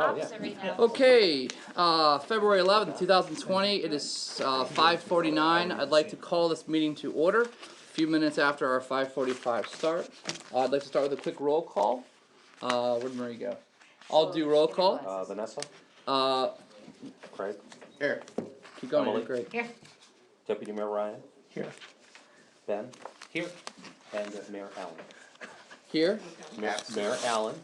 opposite right now. Okay, February 11th, 2020, it is 5:49. I'd like to call this meeting to order a few minutes after our 5:45 start. I'd like to start with a quick roll call. Where'd Marie go? I'll do roll call. Vanessa? Craig? Here. Keep going, Emily? Craig. Here. Deputy Mayor Ryan? Here. Ben? Here. And Mayor Allen. Here. Mayor Allen.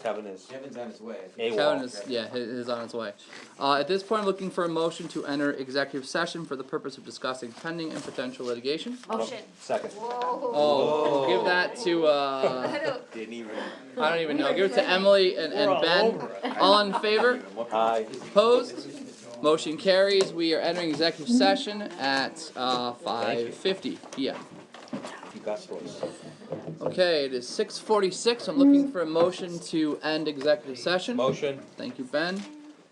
Kevin's on his way. Kevin is, is on his way. At this point, I'm looking for a motion to enter executive session for the purpose of discussing pending and potential litigation. Motion. Second. Whoa. Oh, give that to, I don't even know. Give it to Emily and Ben. All in favor? Aye. Opposed? Motion carries. We are entering executive session at 5:50 p.m. You got stories. Okay, it is 6:46. I'm looking for a motion to end executive session. Motion. Thank you, Ben.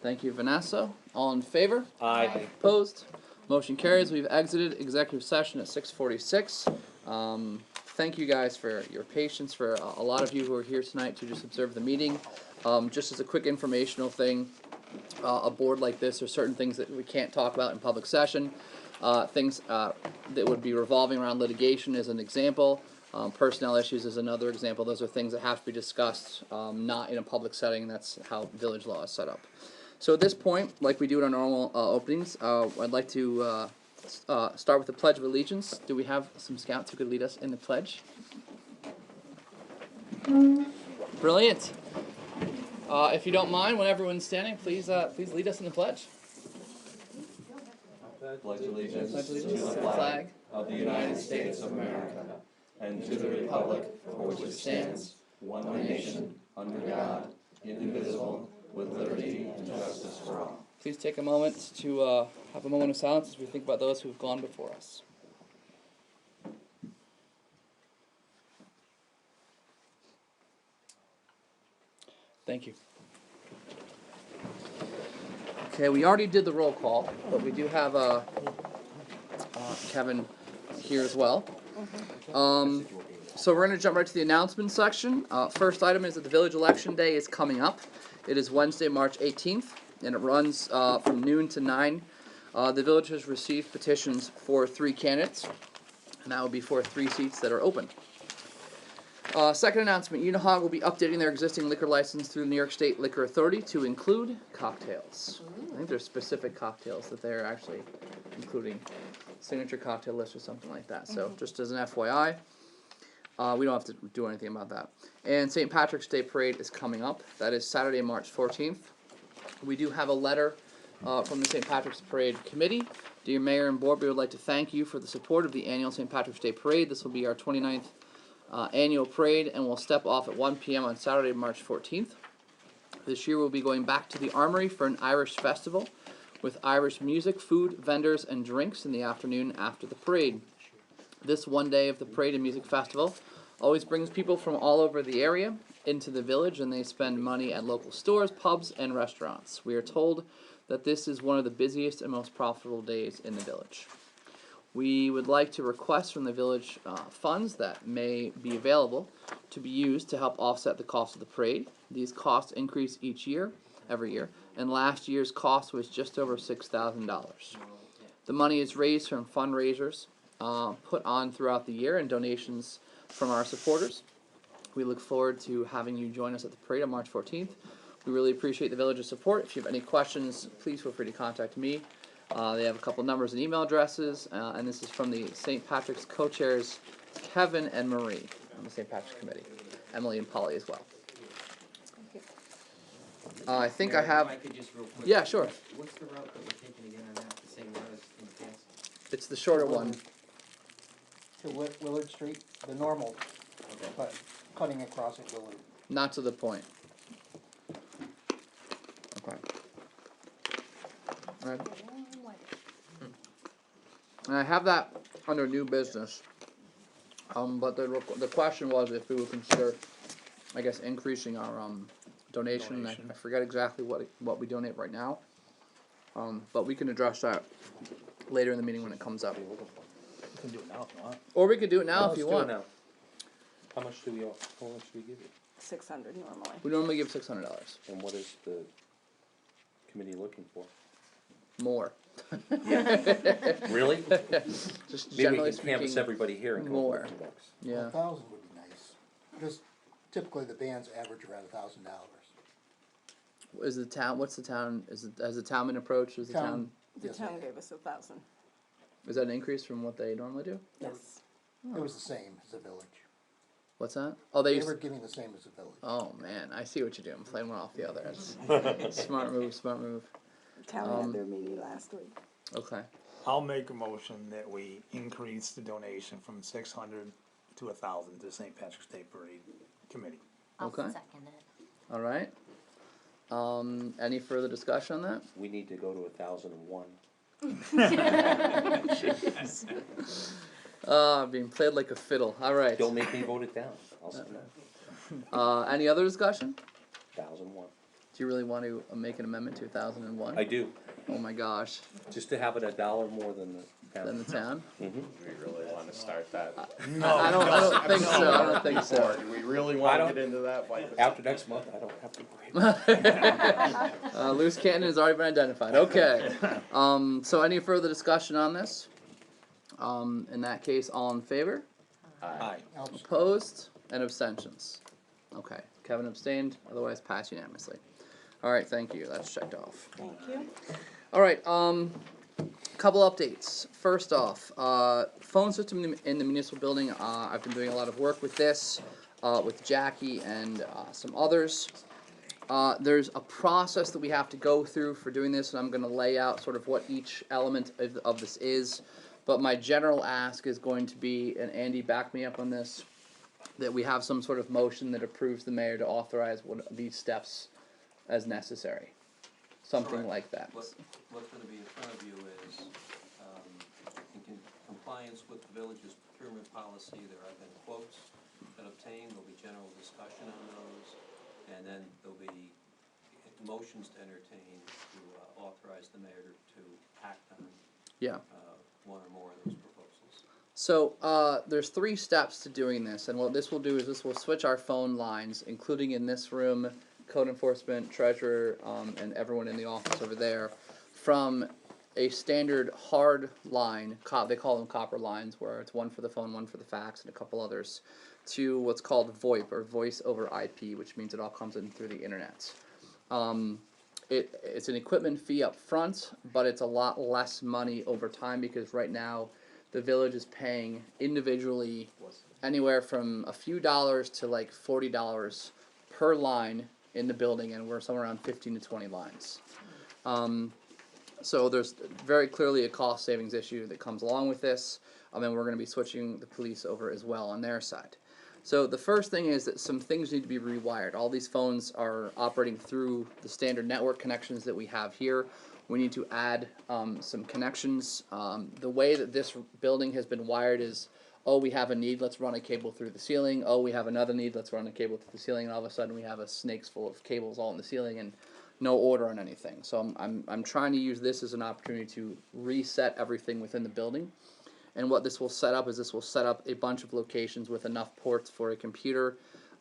Thank you, Vanessa. All in favor? Aye. Opposed? Motion carries. We've exited executive session at 6:46. Thank you guys for your patience, for a lot of you who are here tonight to just observe the meeting. Just as a quick informational thing, a board like this, there's certain things that we can't talk about in public session. Things that would be revolving around litigation is an example. Personnel issues is another example. Those are things that have to be discussed, not in a public setting. That's how village law is set up. So at this point, like we do in our normal openings, I'd like to start with the Pledge of Allegiance. Do we have some scouts who could lead us in the pledge? Brilliant. If you don't mind, when everyone's standing, please lead us in the pledge. Pledge allegiance To the the flag of the United States of America and to the republic for which it stands, one nation, under God, indivisible, with liberty and justice for all. Please take a moment to have a moment of silence as we think about those who have gone before us. Thank you. Okay, we already did the roll call, but we do have Kevin here as well. So we're going to jump right to the announcement section. First item is that the village election day is coming up. It is Wednesday, March 18th, and it runs from noon to 9. The village has received petitions for 3 candidates, and that will be for 3 seats that are open. Second announcement, Unihog will be updating their existing liquor license through the New York State Liquor Authority to include cocktails. I think there's specific cocktails that they're actually including, signature cocktail list or something like that. So just as an FYI, we don't have to do anything about that. And St. Patrick's Day Parade is coming up. That is Saturday, March 14th. We do have a letter from the St. Patrick's Parade Committee. Dear Mayor and Board, we would like to thank you for the support of the annual St. Patrick's Day Parade. This will be our 29th annual parade, and we'll step off at 1 p.m. on Saturday, March 14th. This year we'll be going back to the Armory for an Irish festival with Irish music, food, vendors, and drinks in the afternoon after the parade. This one day of the parade and music festival always brings people from all over the area into the village, and they spend money at local stores, pubs, and restaurants. We are told that this is one of the busiest and most profitable days in the village. We would like to request from the village funds that may be available to be used to help offset the cost of the parade. These costs increase every year, and last year's cost was just over $6,000. The money is raised from fundraisers put on throughout the year and donations from our supporters. We look forward to having you join us at the parade on March 14th. We really appreciate the village's support. If you have any questions, please feel free to contact me. They have a couple numbers and email addresses, and this is from the St. Patrick's co-chairs, Kevin and Marie, on the St. Patrick's Committee. Emily and Polly as well. I think I have... If I could just real quick. Yeah, sure. What's the route that we're taking again on that, the same route as in the past? It's the shorter one. To Willard Street, the normal, but cutting across at Willard. Not to the point. Okay. All right. And I have that under new business. But the question was if we would consider, I guess, increasing our donation. I forget exactly what we donate right now. But we can address that later in the meeting when it comes up. We can do it now if you want. Or we could do it now if you want. How much do we owe? How much do we give you? 600 normally. We normally give $600 And what is the committee looking for? more. Really? Just Maybe generally we can canvas speaking, everybody here and come up more. with $50. Yeah. 1,000 would be nice. Just typically the bands average around $1,000. Is the town? What's the town? Has the town been approached? Is the town? The Yes, town gave us 1,000. Is that an increase from what they normally do? Yes. It was the same as the village. What's that? Oh, they They used. were giving the same as the village. Oh man, I see what you're doing. Playing one off the other. That's smart move. Smart move. The town had their meeting last week. Okay. I'll make a motion that we increase the donation from 600 to 1,000 to St. Patrick's Day Parade Committee. I'll Okay. second it. All right. Any further discussion on that? We need to go to 1,001. Being played like a fiddle. All right. Don't make me vote it down. I'll say no. Any other discussion? 1,001. Do you really want to make an amendment to 2001? I do, Oh my gosh. just to have it $1 more than the Then town. the town? We really want to start that. I don't think so. I don't think so. Do we really I want to don't- get into that fight? After next month, I don't have to worry about it. Loose cannon has already been identified. Okay. So any further discussion on this? In that case, all in favor? Aye. Helps. Opposed? And abstentions? Okay. Kevin abstained, otherwise passed unanimously. All right, thank you. That's checked off. Thank you. All right, couple updates. First off, phone system in the municipal building. I've been doing a lot of work with this, with Jackie and some others. There's a process that we have to go through for doing this, and I'm going to lay out sort of what each element of this is. But my general ask is going to be, and Andy, back me up on this, that we have some sort of motion that approves the mayor to authorize one of these steps as necessary. Something like that. What's gonna be in front of you is, in compliance with the village's procurement policy, there have been quotes that obtained, there'll be general discussion on those, and then there'll be motions to entertain to authorize the mayor to act on Yeah. one or more of those proposals. So there's 3 steps to doing this, and what this will do is this will switch our phone lines, including in this room, code enforcement, treasurer, and everyone in the office over there, from a standard hard line, they call them copper lines, where it's one for the phone, one for the fax, and a couple others, to what's called VoIP, or voice over IP, which means it all comes in through the internet. It's an equipment fee up front, but it's a lot less money over time, because right now the village is paying individually anywhere from a few dollars to like $40 per line in the building, and we're somewhere around 15 to 20 lines. So there's very clearly a cost savings issue that comes along with this, and we're going to be switching the police over as well on their side. So the first thing is that some things need to be rewired. All these phones are operating through the standard network connections that we have here. We need to add some connections. The way that this building has been wired is, oh, we have a need, let's run a cable through the ceiling. Oh, we have another need, let's run a cable through the ceiling. And all of a sudden we have a snake's full of cables all in the ceiling and no order on anything. So I'm trying to use this as an opportunity to reset everything within the building. And what this will set up is this will set up a bunch of locations with enough ports for a computer,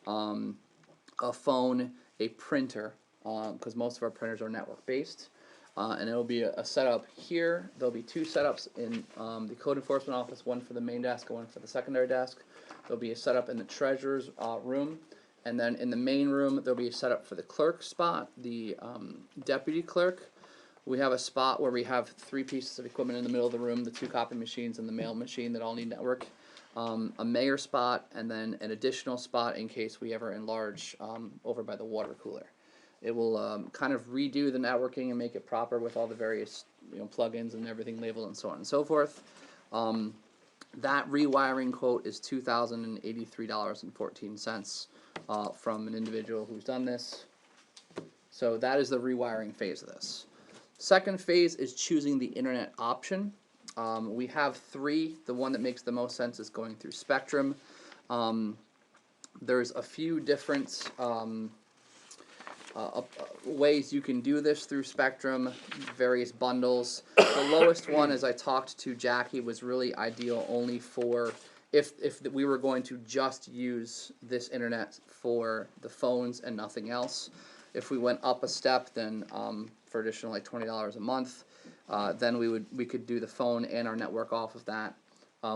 a phone, a printer, because most of our printers are network based. And it'll be a setup here. There'll be 2 setups in the code enforcement office, one for the main desk and one for the secondary desk. There'll be a setup in the treasurer's room. And then in the main room, there'll be a setup for the clerk spot, the deputy clerk. We have a spot where we have 3 pieces of equipment in the middle of the room, the 2 copy machines and the mail machine that all need network. A mayor spot, and then an additional spot in case we ever enlarge over by the water cooler. It will kind of redo the networking and make it proper with all the various plugins and everything labeled and so on and so forth. That rewiring quote is $2,083.14 from an individual who's done this. So that is the rewiring phase of this. Second phase is choosing the internet option. We have 3. The one that makes the most sense is going through Spectrum. There's a few different ways you can do this through Spectrum, various bundles. The lowest one, as I talked to Jackie, was really ideal only for if we were going to just use this internet for the phones and nothing else. If we went up a step, then for additional like $20 a month, then we could do the phone and our network off of that.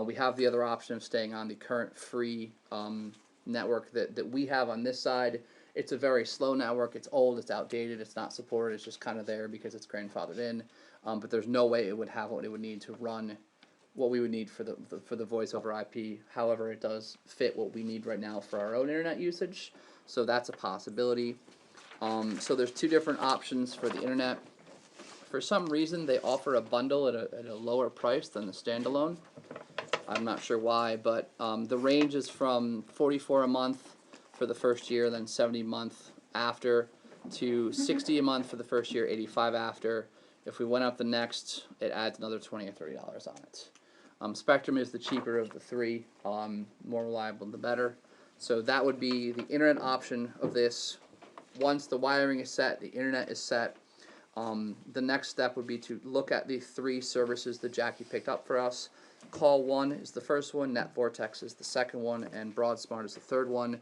We have the other option of staying on the current free network that we have on this side. It's a very slow network. It's old. It's outdated. It's not supported. It's just kind of there because it's grandfathered in. But there's no way it would have what it would need to run what we would need for the voice over IP. However, it does fit what we need right now for our own internet usage. So that's a possibility. So there's two different options for the internet. For some reason, they offer a bundle at a lower price than the standalone. I'm not sure why, but the range is from $44 a month for the first year, then $70 a month after, to $60 a month for the first year, $85 after. If we went up the next, it adds another $20 or $30 on it. Spectrum is the cheaper of the three, more reliable the better. So that would be the internet option of this. Once the wiring is set, the internet is set. The next step would be to look at the three services that Jackie picked up for us. Call One is the first one, NetVortex is the second one, and BroadSmart is the third one.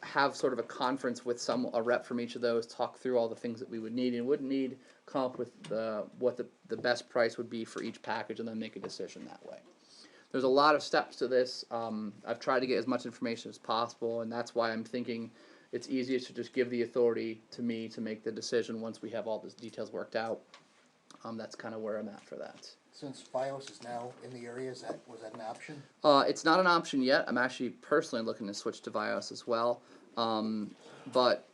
Have sort of a conference with a rep from each of those, talk through all the things that we would need and wouldn't need, come up with what the best price would be for each package, and then make a decision that way. There's a lot of steps to this. I've tried to get as much information as possible, and that's why I'm thinking it's easiest to just give the authority to me to make the decision once we have all the details worked out. That's kind of where I'm at for that. Since FiOS is now in the area, was that an option? It's not an option yet. I'm actually personally looking to switch to FiOS as well. But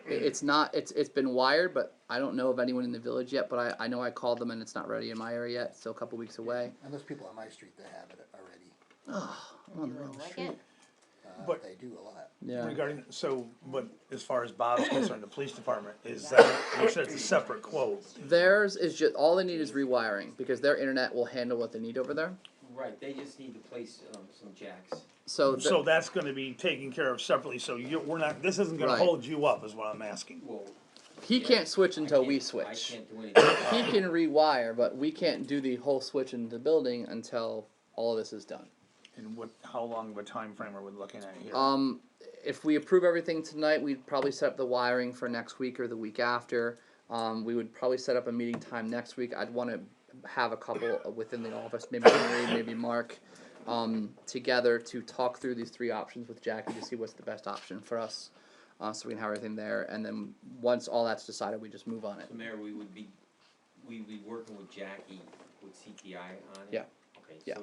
it's not. It's been wired, but I don't know of anyone in the village yet. But I know I called them and it's not ready in my area yet. It's still a couple weeks away. And there's people on my street that have it already. Oh, I'm on the wrong street. But- They do a lot. Yeah. Regarding, but as far as Bob's concerned, the police department, is that, you said it's a separate quote. Theirs is just all they need is rewiring because their internet will handle what they need over there. Right, they just need to place some jacks. So So that's gonna be taken care of separately, so we're not, this isn't gonna Right. hold you up, is what I'm asking. Well, he can't switch until we I switch. can't do anything. He can rewire, but we can't do the whole switch in the building until all of this is done. And how long of a time frame are we looking at here? If we approve everything tonight, we'd probably set up the wiring for next week or the week after. We would probably set up a meeting time next week. I'd want to have a couple within the office, maybe Marie, maybe Mark, together to talk through these three options with Jackie to see what's the best option for us, so we can have everything there. And then once all that's decided, we just move on it. So Mayor, we'd be working with Jackie with CTI on it? Yeah. Okay, Yeah. so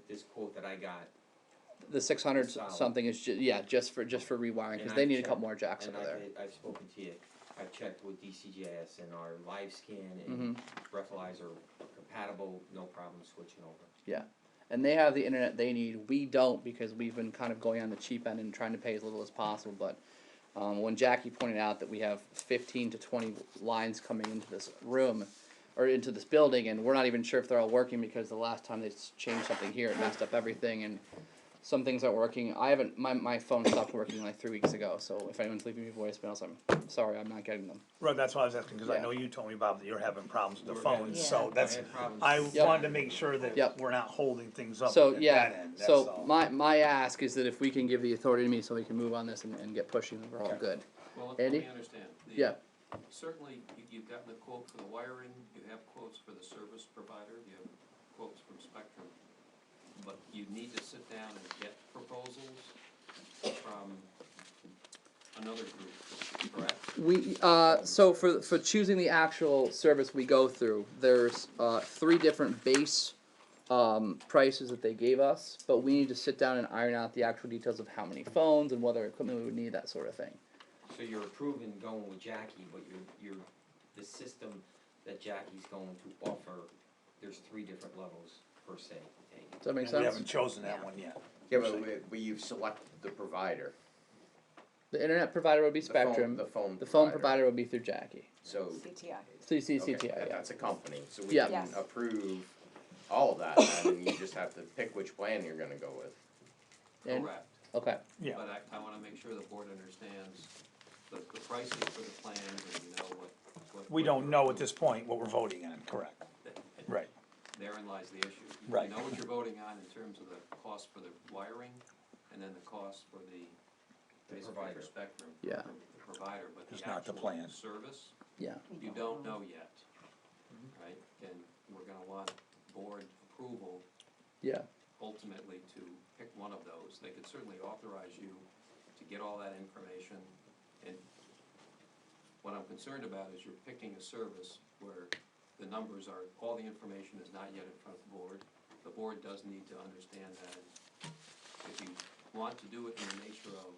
this quote that I got, The 600 Solid. something is just for rewiring because And they I've need a checked- couple more jacks and over there. I've spoken to you, I've checked with DCJS and our live scan Mm-hmm. and breathalyzer are compatible, no problem switching over. Yeah. And they have the internet they need. We don't because we've been kind of going on the cheap end and trying to pay as little as possible. But when Jackie pointed out that we have 15 to 20 lines coming into this room or into this building, and we're not even sure if they're all working because the last time they changed something here, it messed up everything, and some things aren't working. My phone stopped working like 3 weeks ago, so if anyone's leaving me voicemails, I'm sorry, I'm not getting them. Right, that's why I was asking, cause I Yeah. know you told me, Bob, that you're having problems with the We're having- phones, Yeah. so that's, I had problems. I Yep. wanted to make sure that Yep. we're not holding things up So at yeah, that end, that's so all. my ask is that if we can give the authority to me so we can move on this and get pushing, we're all Okay. good. Well, let Andy? me understand. Yeah. Certainly, you've gotten a quote for the wiring, you have quotes for the service provider, you have quotes from Spectrum. But you need to sit down and get proposals from another group, correct? We so for choosing the actual service we go through, there's 3 different base prices that they gave us, but we need to sit down and iron out the actual details of how many phones and what other equipment we would need, that sort of thing. So you're approving going with Jackie, but the system that Jackie's going to offer, there's 3 different levels per se. Does that make We sense? haven't chosen that one yet. Yeah, but you've selected the provider. The internet provider would be The phone- Spectrum. The phone. The phone provider would be through Jackie. So, CTI. CTI, okay, yeah. that's a company, so we Yeah. can Yes. approve all of that, then, and you just have to pick which plan you're gonna go with. And- Correct. Okay. Yeah. But I wanna make sure the board understands the pricing for the plans and you know what. We don't know at this point what we're voting on, correct, right. They're therein lies the issue. Right. You know what you're voting on in terms of the cost for the wiring, and then the cost for the, basically provider. for Spectrum. Yeah. The provider, but It's the not the actual plan. service, Yeah. you don't know yet, right? And we're gonna want board approval Yeah. ultimately to pick one of those. They could certainly authorize you to get all that information, and what I'm concerned about is you're picking a service where the numbers are, all the information is not yet in front of the board. The board does need to understand that. If you want to do it in the nature of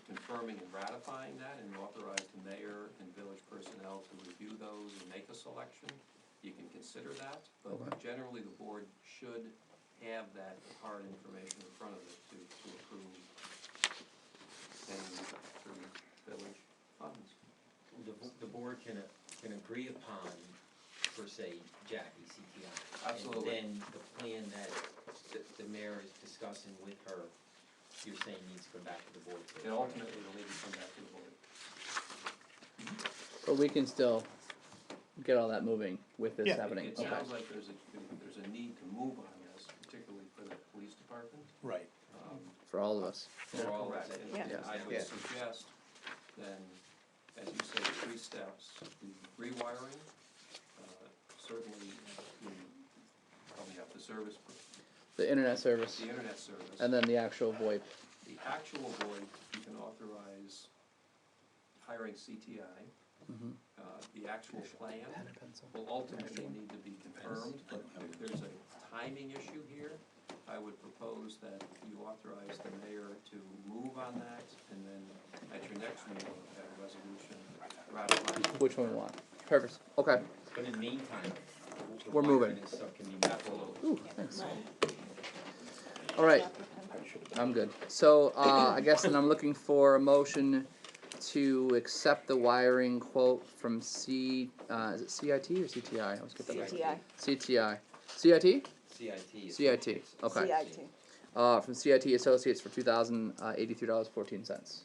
confirming and ratifying that, and authorize the mayor and village personnel to review those and make a selection, you can consider that, but Okay. generally the board should have that hard information in front of it to approve paying through village funds. The board can agree upon, per se, Jackie, CTI. Absolutely. And then the plan that the mayor is discussing with her, you're saying needs to come back to the board. And ultimately, it'll need to come back to the board. But we can still get all that moving with this Yeah. happening. It Okay. sounds like there's a need to move on this, particularly for the police department. Right. For all of us. For all of Correct, us. and Yeah. I would Yeah. suggest then, as you say, 3 steps, the rewiring, certainly probably have the service, The internet service. the internet service. And then the actual VoIP. The actual board, you can authorize hiring CTI. Mhm. The actual plan Pen and pencil. will ultimately need to be confirmed, but if there's a timing issue here, I would propose that you authorize the mayor to move on that, and then at your next meeting, have a resolution ratifying. Which one we want. Perfect. Okay. But in the meantime, the We're wiring moving. and stuff can be moved. Ooh, thanks. All right. I'm good. So, I guess then I'm looking for a motion to accept the wiring quote from is it CIT or CTI? I always get that right. CTI. CTI. CIT? CIT. CIT, okay. CIT. From CIT Associates for $2,083.14.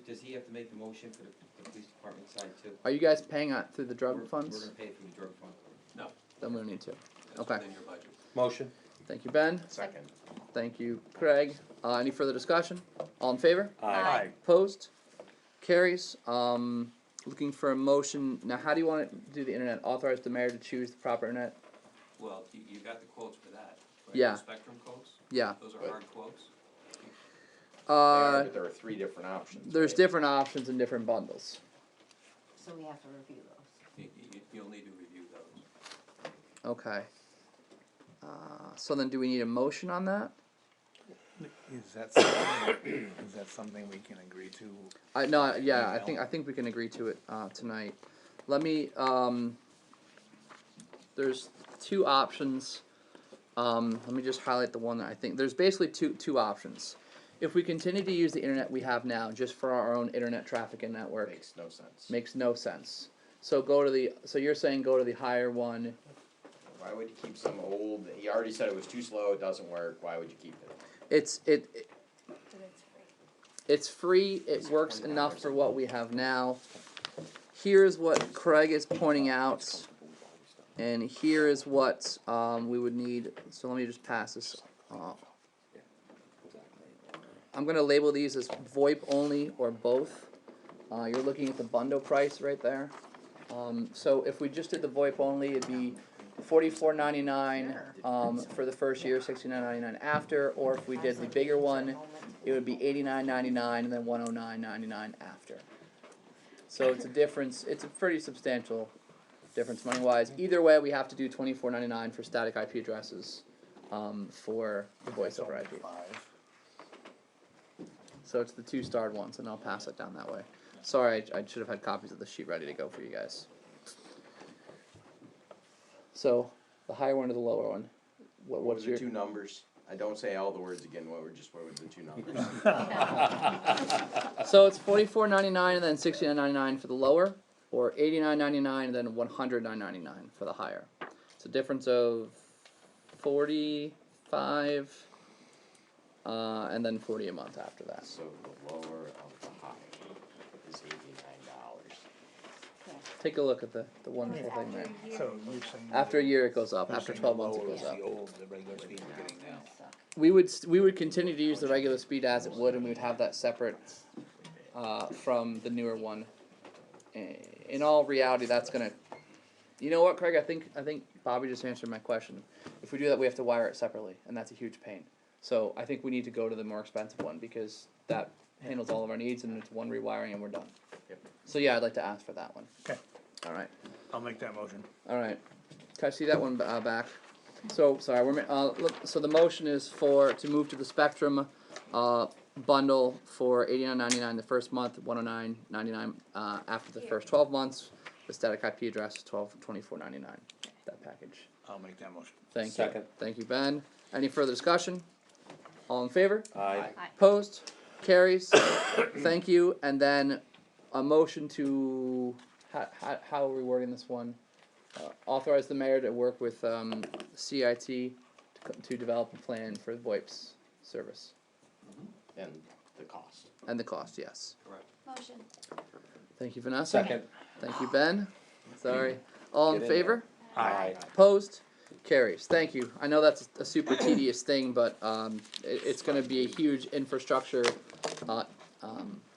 Does he have to make the motion for the police department side too? Are you guys paying it through the drug We're funds? gonna pay for the drug fund. No, Then we don't need to. that's Okay. within your budget. Motion. Thank you, Ben. Second. Thank you, Craig. Any further discussion? All in favor? Aye. Opposed? Carries. Looking for a motion. Now, how do you want to do the internet? Authorize the mayor to choose the proper internet? Well, you got the quotes for that, right? Yeah. The Spectrum quotes, Yeah. those are hard quotes. They are, Uh, but there are 3 different options. there's right? different options and different bundles. So we have to review those. You'll need to review those. Okay. So then do we need a motion on that? Is that something we can agree to? No, yeah, I think we can agree to it, tonight. Let me, there's 2 options. Let me just highlight the one that I think, there's basically two options. If we continue to use the internet we have now, just for our own internet traffic and network, Makes no sense. makes no sense. So you're saying go to the higher one. Why would you keep some old, he already said it was too slow, it doesn't work, why would you keep it? It's free, it works enough for what we have now. Here's what Craig is pointing out, and here is what we would need. So let me just pass this off. I'm gonna label these as VoIP only or both. You're looking at the bundle price right there. So if we just did the VoIP only, it'd be $44.99 for the first year, $69.99 after. Or if we did the bigger one, it would be $89.99 and then $109.99 after. So it's a difference. It's a pretty substantial difference money-wise. Either way, we have to do $24.99 for static IP addresses for the voice over IP. So it's the 2-starred ones, and I'll pass it down that way. Sorry, I should have had copies of the sheet ready to go for you guys. So, the higher one or the lower one? What What's were your... the 2 numbers? I don't say all the words again, what were the 2 numbers? So it's $44.99 and then $69.99 for the lower, or $89.99 and then $109.99 for the higher. It's a difference of $45 and then $40 a month after that. So the lower of the high is $89. take a look at the wonderful thing there. So you're saying. After a year, it goes up. you're After saying 12 the months, it lower goes is up. the old, the regular speed we're getting now. We would continue to use the regular speed as it would, and we would have that separate from the newer one. In all reality, that's gonna. You know what, Craig? I think Bobby just answered my question. If we do that, we have to wire it separately, and that's a huge pain. So I think we need to go to the more expensive one because that handles all of our needs, and it's one rewiring, and we're done. Yep. So yeah, I'd like to ask for that one. Okay. All right. I'll make that motion. All right. Can I see that one back? So sorry. So the motion is to move to the Spectrum bundle for $89.99 the first month, $109.99 after the first 12 months. The static IP address is $24.99. That package. I'll make that motion. Thank Second. you. Thank you, Ben. Any further discussion? All in favor? Aye. Opposed? Carries. Thank you. And then a motion to how are we wording this one? Authorize the mayor to work with CIT to develop a plan for VoIP's service And the cost. and the cost. Yes. Correct. Motion. Thank you, Vanessa. Second. Thank you, Ben. Sorry. All in Get in favor? Aye. Opposed? Carries. Thank you. I know that's a super tedious thing, but it's going to be a huge infrastructure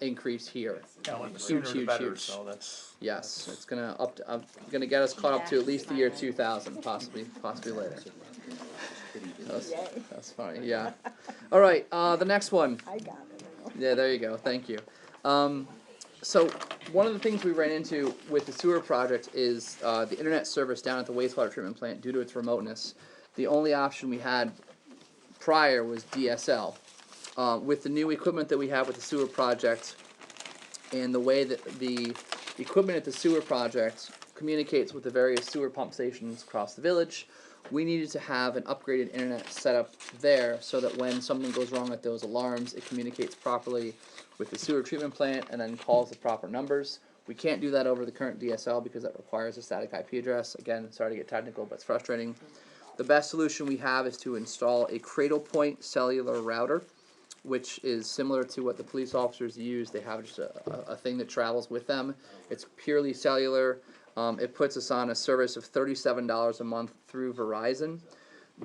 increase here. Yeah, well, the sooner the huge, better, huge. so that's. Yes, it's gonna get us caught up to at least the year 2000, possibly later. That's funny. Yeah. All right. The next one. I got it. Yeah, there you go. Thank you. So one of the things we ran into with the sewer project is the internet service down at the wastewater treatment plant due to its remoteness. The only option we had prior was DSL. With the new equipment that we have with the sewer project and the way that the equipment at the sewer project communicates with the various sewer pump stations across the village, we needed to have an upgraded internet set up there so that when something goes wrong with those alarms, it communicates properly with the sewer treatment plant and then calls the proper numbers. We can't do that over the current DSL because that requires a static IP address. Again, sorry to get technical, but it's frustrating. The best solution we have is to install a Cradlepoint cellular router, which is similar to what the police officers use. They have just a thing that travels with them. It's purely cellular. It puts us on a service of $37 a month through Verizon.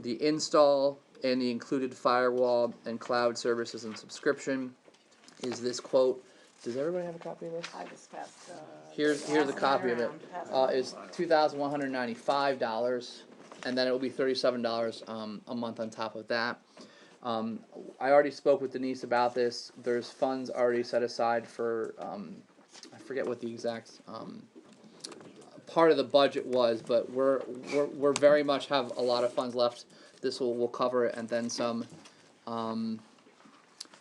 The install and the included firewall and cloud services and subscription is this quote. Does everybody have a copy of this? I just passed. Here's a copy of it. Is $2,195, and then it will be $37 a month on top of that. I already spoke with Denise about this. There's funds already set aside for I forget what the exact part of the budget was, but we're very much have a lot of funds left. This will cover it and then some.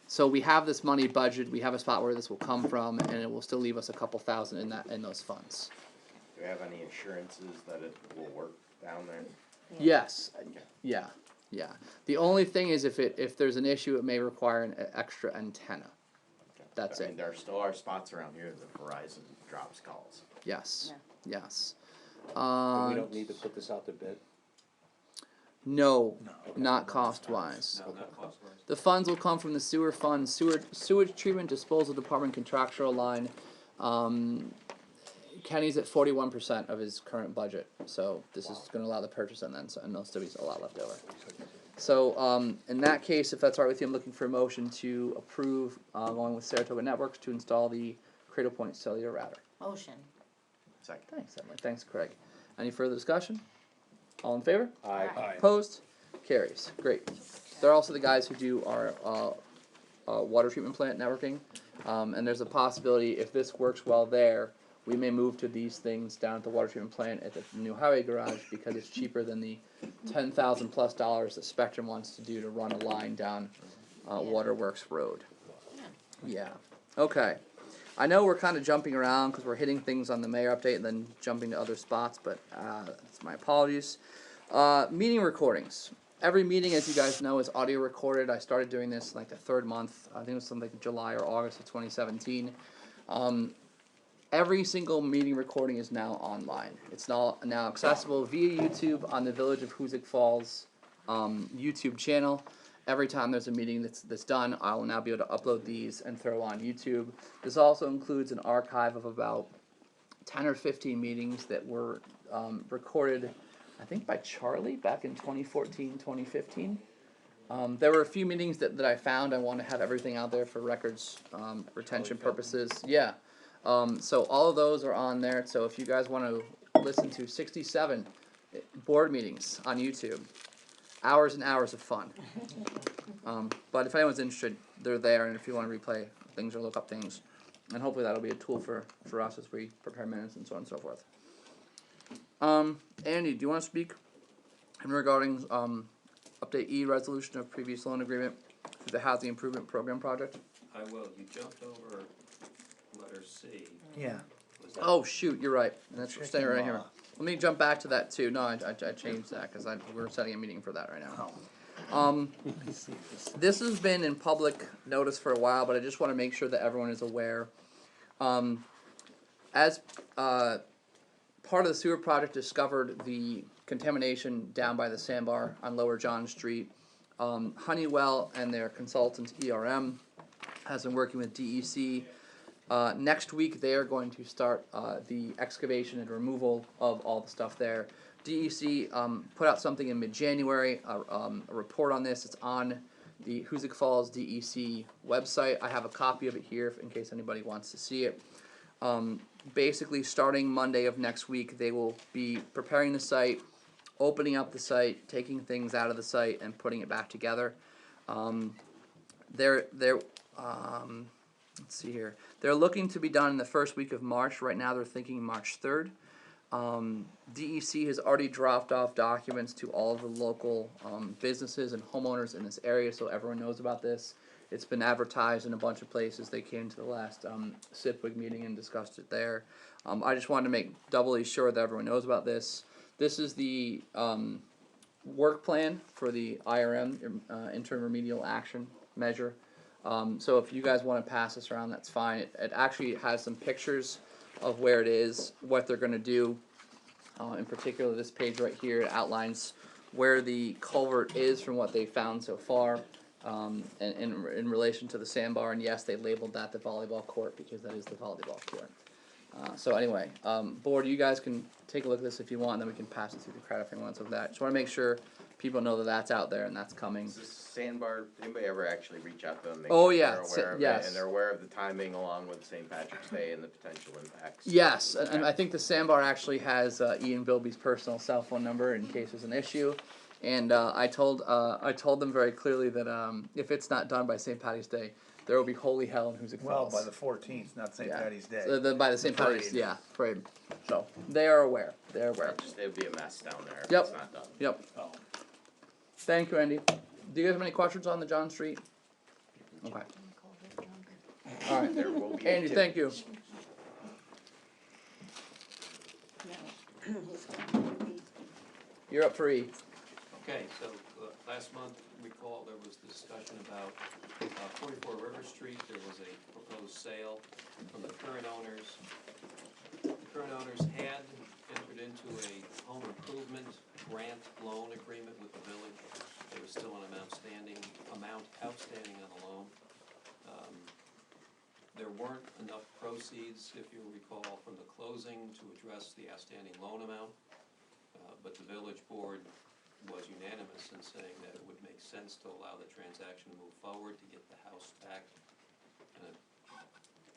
So we have this money budgeted. We have a spot where this will come from, and it will still leave us a couple thousand in those funds. Do we have any assurances that it will work down there? Yes. Yeah. Yeah. The only thing is if there's an issue, it may require an extra antenna. That's I mean, it. there still are spots around here that Verizon drops calls. Yes. Yes. We don't need to put this out to bid? No, not cost-wise. No, not cost-wise. The funds will come from the sewer fund, sewage treatment disposal department contractual line. Kenny's at 41% of his current budget, so this is going to allow the purchase and there'll still be a lot left over. So in that case, if that's all right with you, I'm looking for a motion to approve going with Saratoga Networks to install the Cradlepoint cellular router. Motion. Second. Thanks, Emily. Thanks, Craig. Any further discussion? All in favor? Aye. Opposed? Carries. Great. They're also the guys who do our water treatment plant networking. And there's a possibility, if this works well there, we may move to these things down at the water treatment plant at the new highway garage because it's cheaper than the $10,000+ that Spectrum wants to do to run a line down Waterworks Road. Yeah. Okay. I know we're kind of jumping around because we're hitting things on the mayor update and then jumping to other spots, but that's my apologies. Meeting recordings. Every meeting, as you guys know, is audio recorded. I started doing this like the third month. I think it was something like July or August of 2017. Every single meeting recording is now online. It's now accessible via YouTube on the Village of Hoosick Falls YouTube channel. Every time there's a meeting that's done, I will now be able to upload these and throw on YouTube. This also includes an archive of about 10 or 15 meetings that were recorded, I think by Charlie back in 2014, 2015. There were a few meetings that I found. I want to have everything out there for records retention purposes. Yeah. So all of those are on there. So if you guys want to listen to 67 board meetings on YouTube, hours and hours of fun. But if anyone's interested, they're there. And if you want to replay things or look up things, and hopefully that'll be a tool for us as we prepare minutes and so on and so forth. Andy, do you want to speak in regarding update E, resolution of previous loan agreement for the housing improvement program project? I will. You jumped over letter C. Yeah. Was that? Oh shoot, you're right. And that's staying right here. Chicken law. Let me jump back to that too. No, I changed that because we're setting a meeting for that right now. This has been in public notice for a while, but I just want to make sure that everyone is aware. As part of the sewer project discovered the contamination down by the sandbar on Lower John Street, Honeywell and their consultant ERM has been working with DEC. Next week they are going to start the excavation and removal of all the stuff there. DEC put out something in mid-January, a report on this. It's on the Hoosick Falls DEC website. I have a copy of it here in case anybody wants to see it. Basically, starting Monday of next week, they will be preparing the site, opening up the site, taking things out of the site, and putting it back together. Let's see here. They're looking to be done in the first week of March. Right now, they're thinking March 3rd. DEC has already dropped off documents to all of the local businesses and homeowners in this area, so everyone knows about this. It's been advertised in a bunch of places. They came to the last SIPWIG meeting and discussed it there. I just wanted to make doubly sure that everyone knows about this. This is the work plan for the IRM, interim remedial action measure. So if you guys want to pass this around, that's fine. It actually has some pictures of where it is, what they're going to do. In particular, this page right here outlines where the culvert is from what they found so far. In relation to the sandbar, and yes, they labeled that the volleyball court because that is the volleyball court. So anyway, board, you guys can take a look at this if you want, and then we can pass it through the crowd if anyone wants with that. Just want to make sure people know that that's out there and that's coming. Is this sandbar, did anybody ever actually reach out to them? Make Oh sure yeah, they're aware of yes. it, and they're aware of the timing along with St. Patrick's Day and the potential impacts? Yes, and I think the sandbar actually has Ian Bilby's personal cell phone number in case there's an issue. And I told them very clearly that if it's not done by St. Patty's Day, there will be holy hell in Hoosick Falls. Well, by the 14th, not St. Patty's Day. So by the St. Patty's, Parade. parade. So they are aware. They're aware. It would be a mess down there if Yep. it's not done. Yep. Oh. Thank you, Andy. Do you guys have any questions on the John Street? Okay. All right. There will be Andy, activity. thank you. You're up for E. Okay, so last month, recall there was discussion about 44 River Street. There was a proposed sale from the current owners. The current owners had entered into a home improvement grant loan agreement with the village. There was still an amount outstanding on the loan. There weren't enough proceeds, if you recall, from the closing to address the outstanding loan amount. But the village board was unanimous in saying that it would make sense to allow the transaction to move forward to get the house back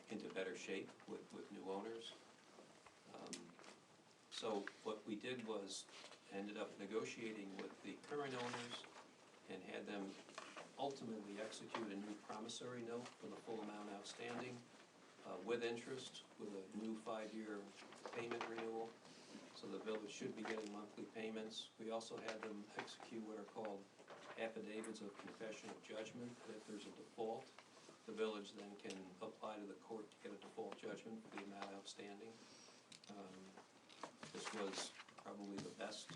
into better shape with new owners. So what we did was ended up negotiating with the current owners and had them ultimately execute a new promissory note for the full amount outstanding with interest, with a new 5-year payment renewal. So the village should be getting monthly payments. We also had them execute what are called affidavits of confession of judgment, that if there's a default, the village then can apply to the court to get a default judgment for the amount outstanding. This was probably the best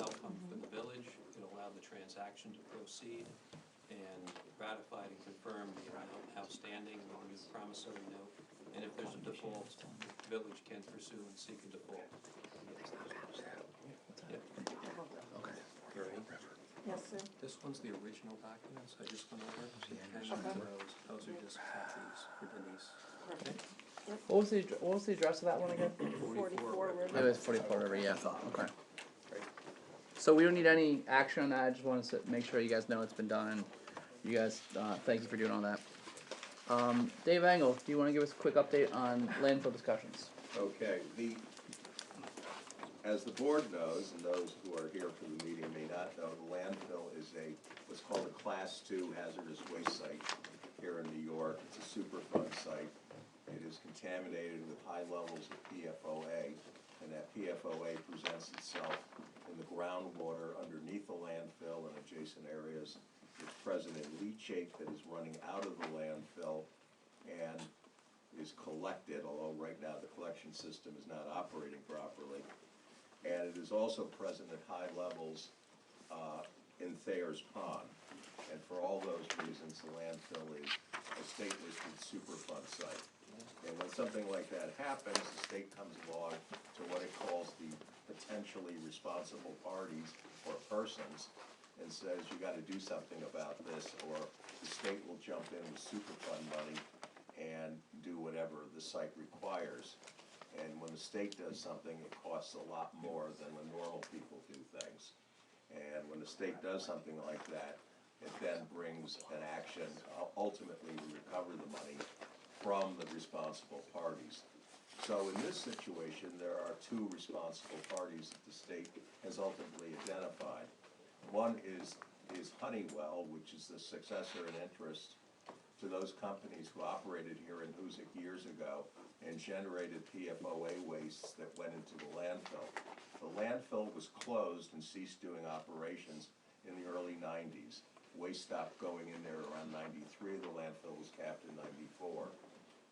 outcome for the village. It allowed the transaction to proceed and ratified and confirmed the amount outstanding on the promissory note. And if there's a default, the village can pursue and seek a default. Yep. Yes, sir. This one's the original documents I just went over. And those are just copies for Denise. Okay? What was the address of that one again? 44 It River. was 44 River, yeah, okay. So we don't need any action on that, I just wanted to make sure you guys know it's been done, and you guys, thank you for doing all that. Dave Engel, do you wanna give us a quick update on landfill discussions? Okay, as the board knows, and those who are here for the meeting may not know, the landfill is what's called a Class 2 hazardous waste site here in New York. It's a Superfund site. It is contaminated with high levels of PFOA, and that PFOA presents itself in the groundwater underneath the landfill and adjacent areas. It's present in leachate that is running out of the landfill and is collected, although right now the collection system is not operating properly. And it is also present at high levels in Thayer's Pond. And for all those reasons, the landfill is a state-listed Superfund site. And when something like that happens, the state comes along to what it calls the potentially responsible parties or persons and says, you gotta do something about this, or the state will jump in with Superfund money and do whatever the site requires. And when the state does something, it costs a lot more than when normal people do things. And when the state does something like that, it then brings an action ultimately to recover the money from the responsible parties. So in this situation, there are two responsible parties that the state has ultimately identified. One is Honeywell, which is the successor in interest to those companies who operated here in Hoosick years ago and generated PFOA wastes that went into the landfill. The landfill was closed and ceased doing operations in the early 90s. Waste stopped going in there around 93, the landfill was capped in 94.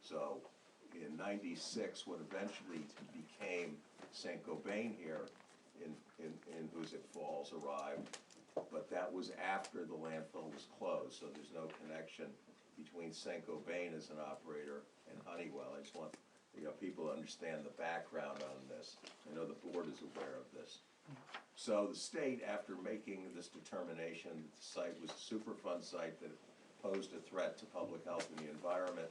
So in 96, what eventually became St. Gobain here in Hoosick Falls arrived, but that was after the landfill was closed, so there's no connection between St. Gobain as an operator and Honeywell. I just want people to understand the background on this. I know the board is aware of this. So the state, after making this determination that the site was a Superfund site that posed a threat to public health and the environment,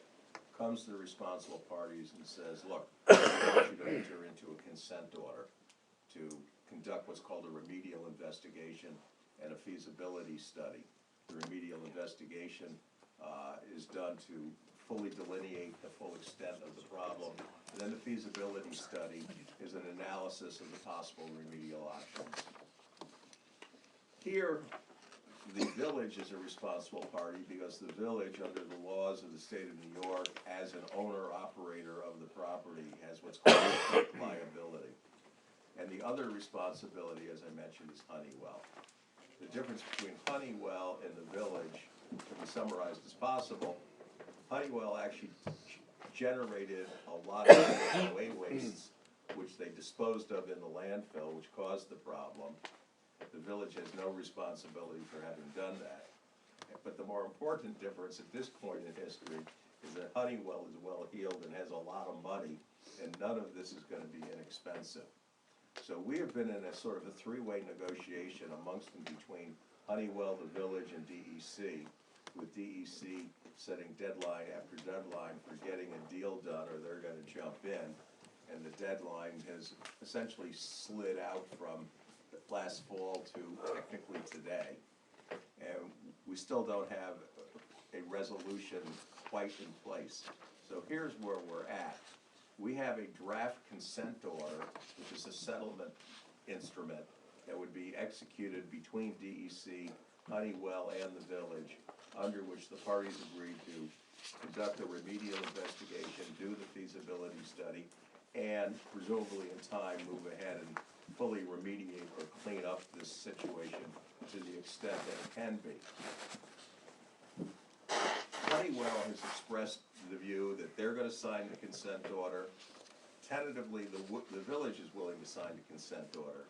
comes to the responsible parties and says, look, I want you to enter into a consent order to conduct what's called a remedial investigation and a feasibility study. The remedial investigation is done to fully delineate the full extent of the problem, and then the feasibility study is an analysis of the possible remedial options. Here, the village is a responsible party because the village, under the laws of the state of New York, as an owner-operator of the property, has what's called public liability. And the other responsibility, as I mentioned, is Honeywell. The difference between Honeywell and the village can be summarized as possible. Honeywell actually generated a lot of PFOA wastes, which they disposed of in the landfill, which caused the problem. The village has no responsibility for having done that. But the more important difference at this point in history is that Honeywell is well-heeled and has a lot of money, and none of this is going to be inexpensive. So we have been in a sort of a three-way negotiation amongst and between Honeywell, the village, and DEC, with DEC setting deadline after deadline for getting a deal done, or they're going to jump in. And the deadline has essentially slid out from last fall to technically today. And we still don't have a resolution quite in place. So here's where we're at. We have a draft consent order, which is a settlement instrument that would be executed between DEC, Honeywell, and the village, under which the parties agreed to conduct a remedial investigation, do the feasibility study, and presumably in time move ahead and fully remediate or clean up this situation to the extent that it can be. Honeywell has expressed the view that they're going to sign the consent order. Tentatively, the village is willing to sign the consent order.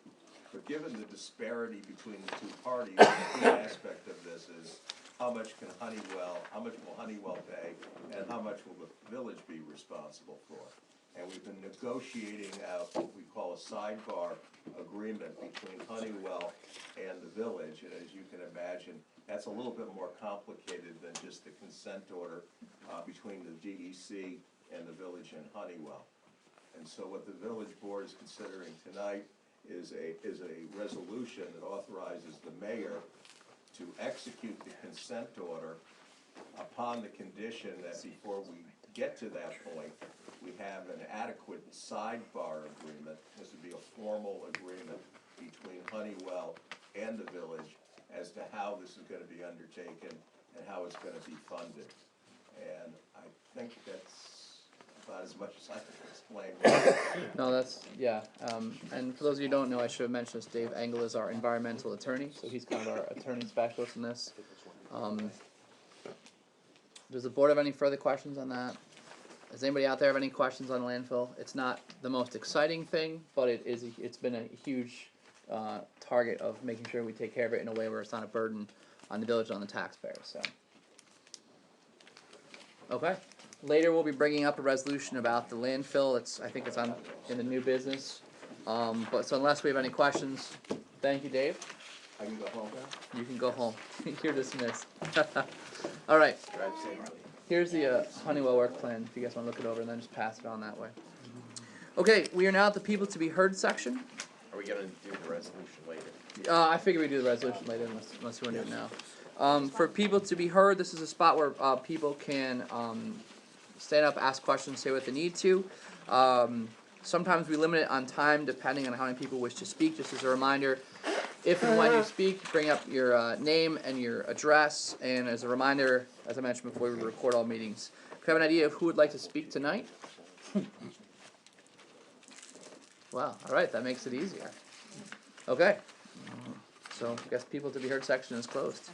But given the disparity between the two parties, the key aspect of this is how much will Honeywell pay, and how much will the village be responsible for? And we've been negotiating out what we call a sidebar agreement between Honeywell and the village, and as you can imagine, that's a little bit more complicated than just the consent order between the DEC and the village and Honeywell. And so what the village board is considering tonight is a resolution that authorizes the mayor to execute the consent order upon the condition that before we get to that point, we have an adequate sidebar agreement. This would be a formal agreement between Honeywell and the village as to how this is gonna be undertaken and how it's gonna be funded. And I think that's about as much as I can explain. No, that's, yeah, and for those of you who don't know, I should have mentioned this, Dave Engel is our environmental attorney, so he's kind of our attorney specialist in this. Does the board have any further questions on that? Does anybody out there have any questions on landfill? It's not the most exciting thing, but it's been a huge, target of making sure we take care of it in a way where it's not a burden on the village, on the taxpayers, so. Okay. Later, we'll be bringing up a resolution about the landfill. I think it's in the new business. But so unless we have any questions, thank you, Dave. I can go home now? You can go home. You're dismissed. All right. Drive safely. Here's the Honeywell work plan, if you guys wanna look it over, and then just pass it on that way. Okay, we are now at the people to be heard section. Are we gonna do the resolution later? I figure we do the resolution later unless you wanna do it now. For people to be heard, this is a spot where, people can, stand up, ask questions, say what they need to. Sometimes we limit it on time depending on how many people wish to speak, just as a reminder. If and when you speak, bring up your, name and your address, and as a reminder, as I mentioned before, we record all meetings. Do you have an idea of who would like to speak tonight? Wow, alright, that makes it easier. Okay. So, I guess people to be heard section is closed.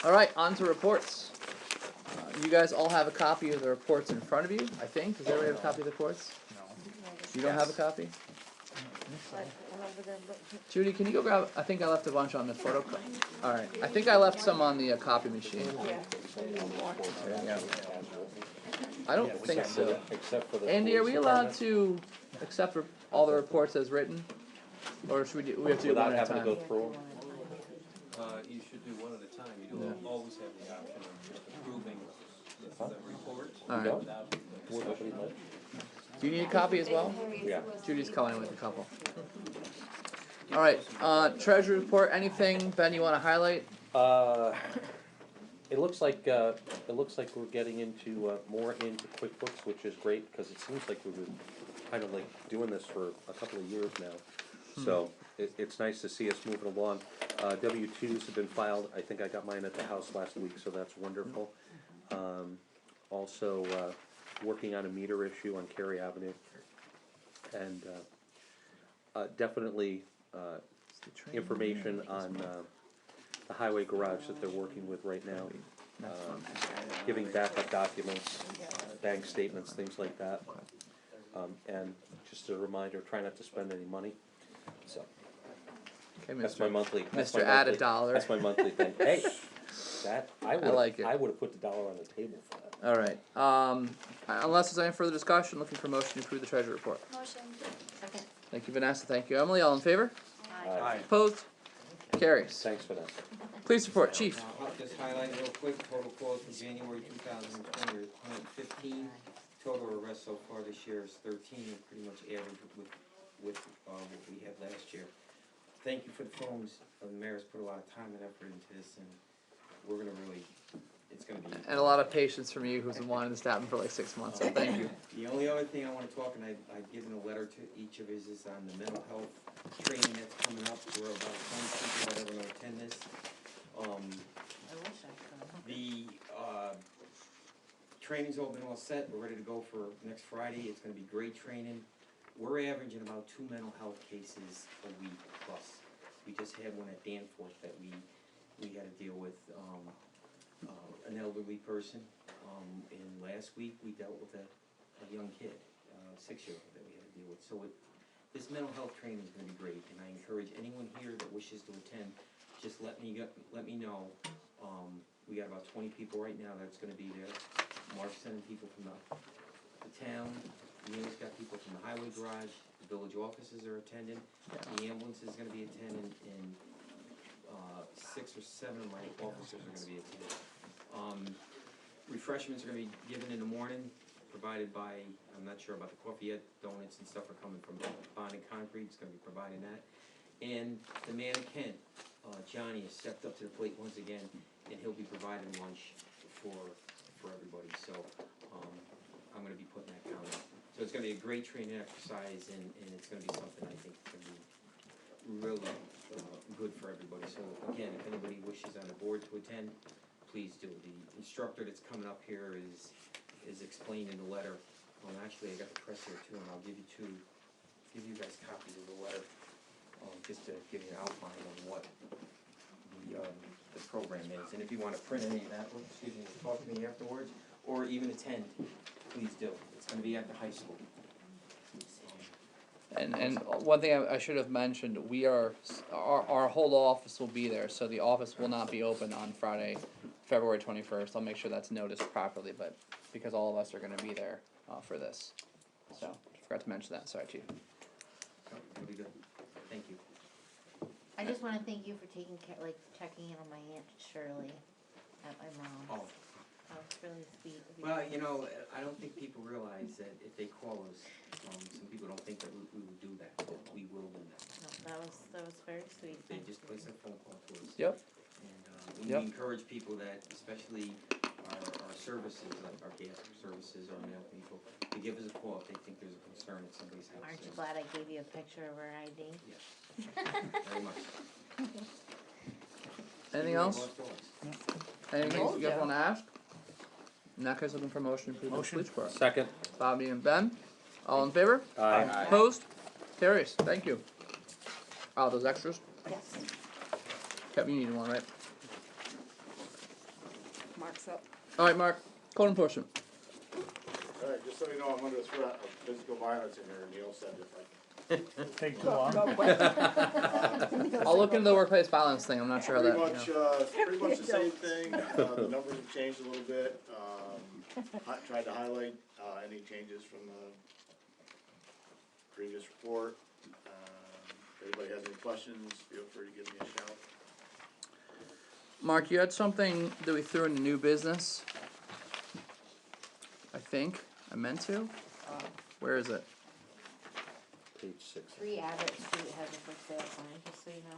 Alright, on to reports. You guys all have a copy of the reports in front of you, I think. Does everybody have a copy of the reports? You don't have a copy? Judy, can you go grab, I think I left a bunch on the photo. Alright, I think I left some on the copy machine. There you go. I don't think so. Andy, are we allowed to accept all the reports as written? Or should we have to do one at a time? You should do one at a time. You don't always have the option of just approving the report. Alright. Discussion. Do you need a copy as well? Yeah. Judy's coming with a couple. Alright, treasury report, anything, Ben, you wanna highlight? It looks like we're getting into, more into QuickBooks, which is great, because it seems like we've been kind of like doing this for a couple of years now. So, it's nice to see us moving along. W-2s have been filed, I think I got mine at the house last week, so that's wonderful. Also, working on a meter issue on Cary Avenue. And, definitely, information on, the highway garage that they're working with right now. Giving backup documents, bank statements, things like that. And just a reminder, try not to spend any money, so. Okay, That's my monthly. Mr. Add a dollar. That's my monthly thing. Hey, I like it. would've put the dollar on the table for that. Alright, unless there's any further discussion, looking for motion to approve the treasury report. Motion. Second. Thank you, Vanessa, thank you, Emily, all in favor? Aye. Opposed? Carries. Thanks, Vanessa. Police report, chief. I'll just highlight real quick, total calls for January 2020 are 115. Total arrests so far this year is 13, and pretty much average with what we had last year. Thank you for the phones. The mayor's put a lot of time and effort into this, and we're gonna really, it's gonna be. And a lot of patience from you, who's been wanting this to happen for like 6 months, so thank you. The only other thing I wanna talk, and I've given a letter to each of us, is on the mental health training that's coming up. We're about 20 people that are gonna attend this. The training's all been all set, we're ready to go for next Friday, it's gonna be great training. We're averaging about 2 mental health cases a week plus. We just had one at Danforth that we had to deal with, an elderly person. And last week, we dealt with a young kid, 6-year-old that we had to deal with. So this mental health training is gonna be great, and I encourage anyone here that wishes to attend, just let me know. We got about 20 people right now that's gonna be there. Mark's sending people from the town. Neil's got people from the highway garage. The village offices are attending. The ambulance is gonna be attending, and 6 or 7 of my officers are gonna be attending. refreshments are gonna be given in the morning, provided by, I'm not sure about the coffee yet, donuts and stuff are coming from Bond and Concrete, it's gonna be providing that. And the man of Kent, Johnny, has stepped up to the plate once again, and he'll be providing lunch for everybody, so, I'm gonna be putting that down. So it's gonna be a great training exercise, and it's gonna be something I think is gonna be really, good for everybody. So again, if anybody wishes on the board to attend, please do. The instructor that's coming up here is explained in the letter. Well, actually, I got the press here too, and I'll give you guys copies of the letter, just to give you an outline of what the program is. And if you wanna print any of that, talk to me afterwards, or even attend, please do. It's gonna be at the high school. And one thing I should have mentioned, our whole office will be there, so the office will not be open on Friday, February 21st. I'll make sure that's noticed properly, but because all of us are gonna be there, for this. So, forgot to mention that, sorry Chief. It'll be good. Thank you. I just wanna thank you for taking care, like, checking in on my Aunt Shirley at my mom's. Oh, That was really sweet of you. well, you know, I don't think people realize that if they call us, some people don't think that we will do that, but we will do that. No, that was very sweet, They thank just you. place a phone call to us. Yep. And we Yep. encourage people that, especially our services, like our gas services, our mail people, to give us a call if they think there's a concern at somebody's house. Aren't you glad I gave you a picture of her ID? Yes, very much. Anything Keep your else? boss doors. Anything Told you guys ya. wanna ask? In that case, looking for motion to approve the Motion. police report. Second. Bobby and Ben, all in favor? Aye. Opposed? Carries, thank you. Oh, those extras? Yes. Kevin, you need one, right? Mark's up. Alright, Mark, code enforcement. Alright, just so you know, I'm under threat of physical violence in here, Neil said if I. Take too long. Go quick. I'll look into the workplace violence thing, I'm not sure how that, Pretty much the same thing, the numbers have changed a little bit, I tried to highlight, any changes from the previous report. If anybody has any questions, feel free to give me a shout. Mark, you had something that we threw into new business? I think, I meant to? Where is it? Page 6. 3 Abbott Street has a for sale sign, just so you know.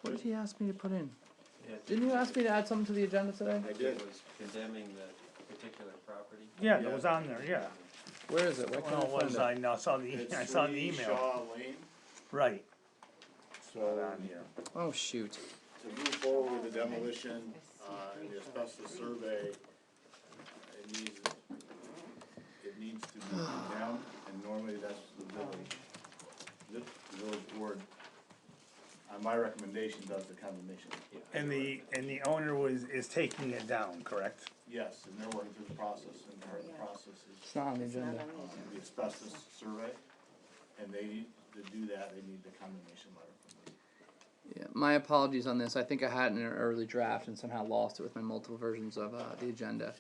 What did he ask me to put in? Yeah, Didn't you ask me to add something to the agenda today? I did. It was condemning the particular property. Yeah, it was on there, yeah. Where is it? Where can Well, I it was, find it? I know, saw the, I saw the It's 3 email. Shaw Lane, Right. so On here. Oh, shoot. to move forward with the demolition, and the asbestos survey, it needs to be condemned, and normally that's the village. The village board, on my recommendation, does the condemnation. And the owner is taking it down, correct? Yes, and they're working through the process, and part of the process It's is, not on the It's not agenda. on the the asbestos survey, and they need, to do that, they need the condemnation letter from me. Yeah, my apologies on this. I think I had it in an early draft and somehow lost it with my multiple versions of the agenda.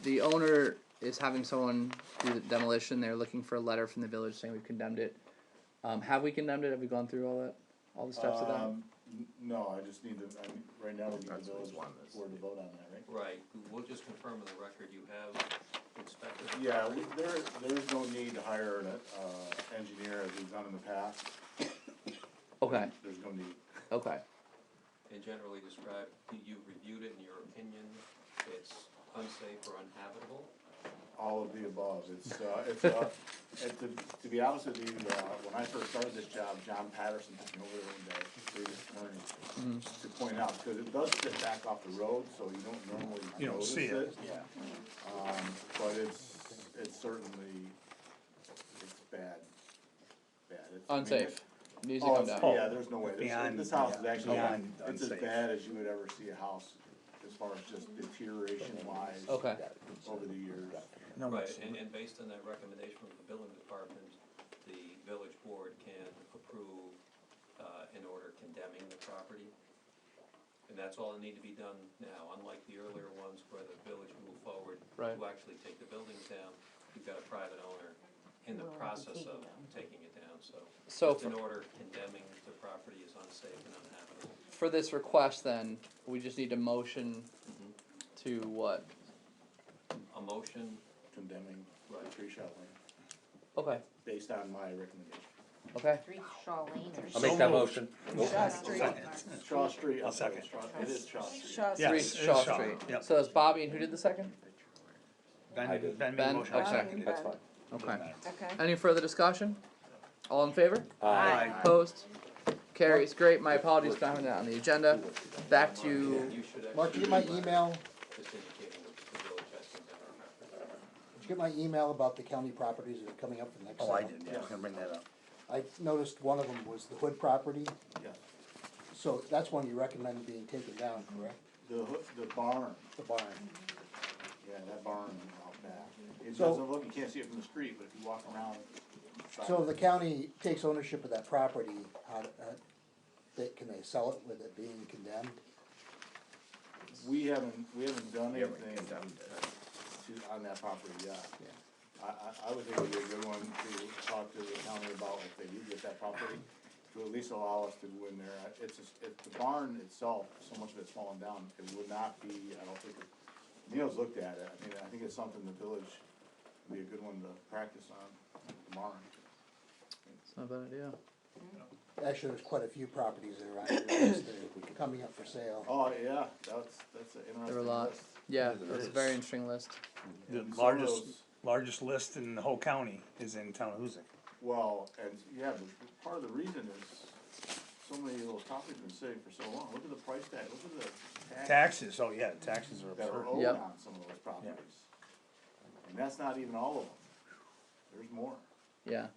The owner is having someone do the demolition. They're looking for a letter from the village saying we've condemned it. Have we condemned it? Have we gone through all the steps of that? No, I just need to, right now, we need the That's village one that's- board to vote on that, right? Right, we'll just confirm in the record you have inspected. the Yeah, property. there's no need to hire an, engineer as we've done in the past. Okay, There's no need. okay. And generally describe, you've reviewed it, in your opinion, it's unsafe or uninhabitable? All of the above. To be honest with you, when I first started this job, John Patterson took me over there one day, previous attorney, to point out, because it does sit back off the road, so you don't normally You don't notice see it. it. But it's certainly, it's bad. Unsafe. Needs to Oh, come it's- down. yeah, there's no way. Beyond- This house is actually, beyond it's as unsafe. bad as you would ever see a house, as far as just deterioration wise. Okay. Over the years. No, Right, it's- and based on that recommendation from the building department, the village board can approve, an order condemning the property. And that's all that need to be done now, unlike the earlier ones where the village moved forward Right. to actually take the buildings down. You've got a private owner in the Willing to process take it of down. taking it down, so. So Just an for- order condemning the property is unsafe and uninhabitable. for this request then, we just need a motion to what? A motion, Condemning tree shot land, Okay, based on my recommendation. okay. 3 Shaw Lane or I'll make that motion. Shaw Street. Straw Street, I'll I'm sorry, second. it is Straw Street. Shaw Yes, Street. it's Shaw Shaw, Street. yep. So that's Bobby, and who did the second? I Ben, did. Ben made Ben? a motion, Okay. I seconded. That's fine. Okay. Okay. Any further discussion? All in favor? Aye. Opposed? Carries. Great. My apologies for having that on the agenda. Back to you should Mark, actually. you get my email, Just indicating the village has condemned. did you get my email about the county properties that are coming up for the next Oh, sale? I did, yeah, I was gonna bring that up. I noticed one of them was the Hood property, Yes, so that's one you recommend being taken down, correct? the barn, The barn. yeah, that barn out back. It So- doesn't look, you can't see it from the street, but if you walk around. So if the county takes ownership of that property, can they sell it with it being condemned? We haven't done We haven't anything condemned it. on that property yet. I would think it would be a good one to talk to the county about if they do get that property, to at least allow us to go in there. It's the barn itself, so much of it's fallen down, it would not be, I don't think, Neil's looked at it, I mean, I think it's something the village would be a good one to practice on, the barn. it's not a bad idea. Actually, there's quite a few properties that are on your list that are coming up for sale. Oh, yeah, that's an interesting There were a lot. list. Yeah, Yeah, there it's a is. very interesting list. The And some of largest, those- largest list in the whole county is in town of Hoosick. Well, and, yeah, but part of the reason is, so many of those properties have been sitting for so long, look at the price tag, look at the tax Taxes, oh yeah, taxes are that are absurd. owed Yep. on some of those properties. And that's not even all of them, there's more. Yeah.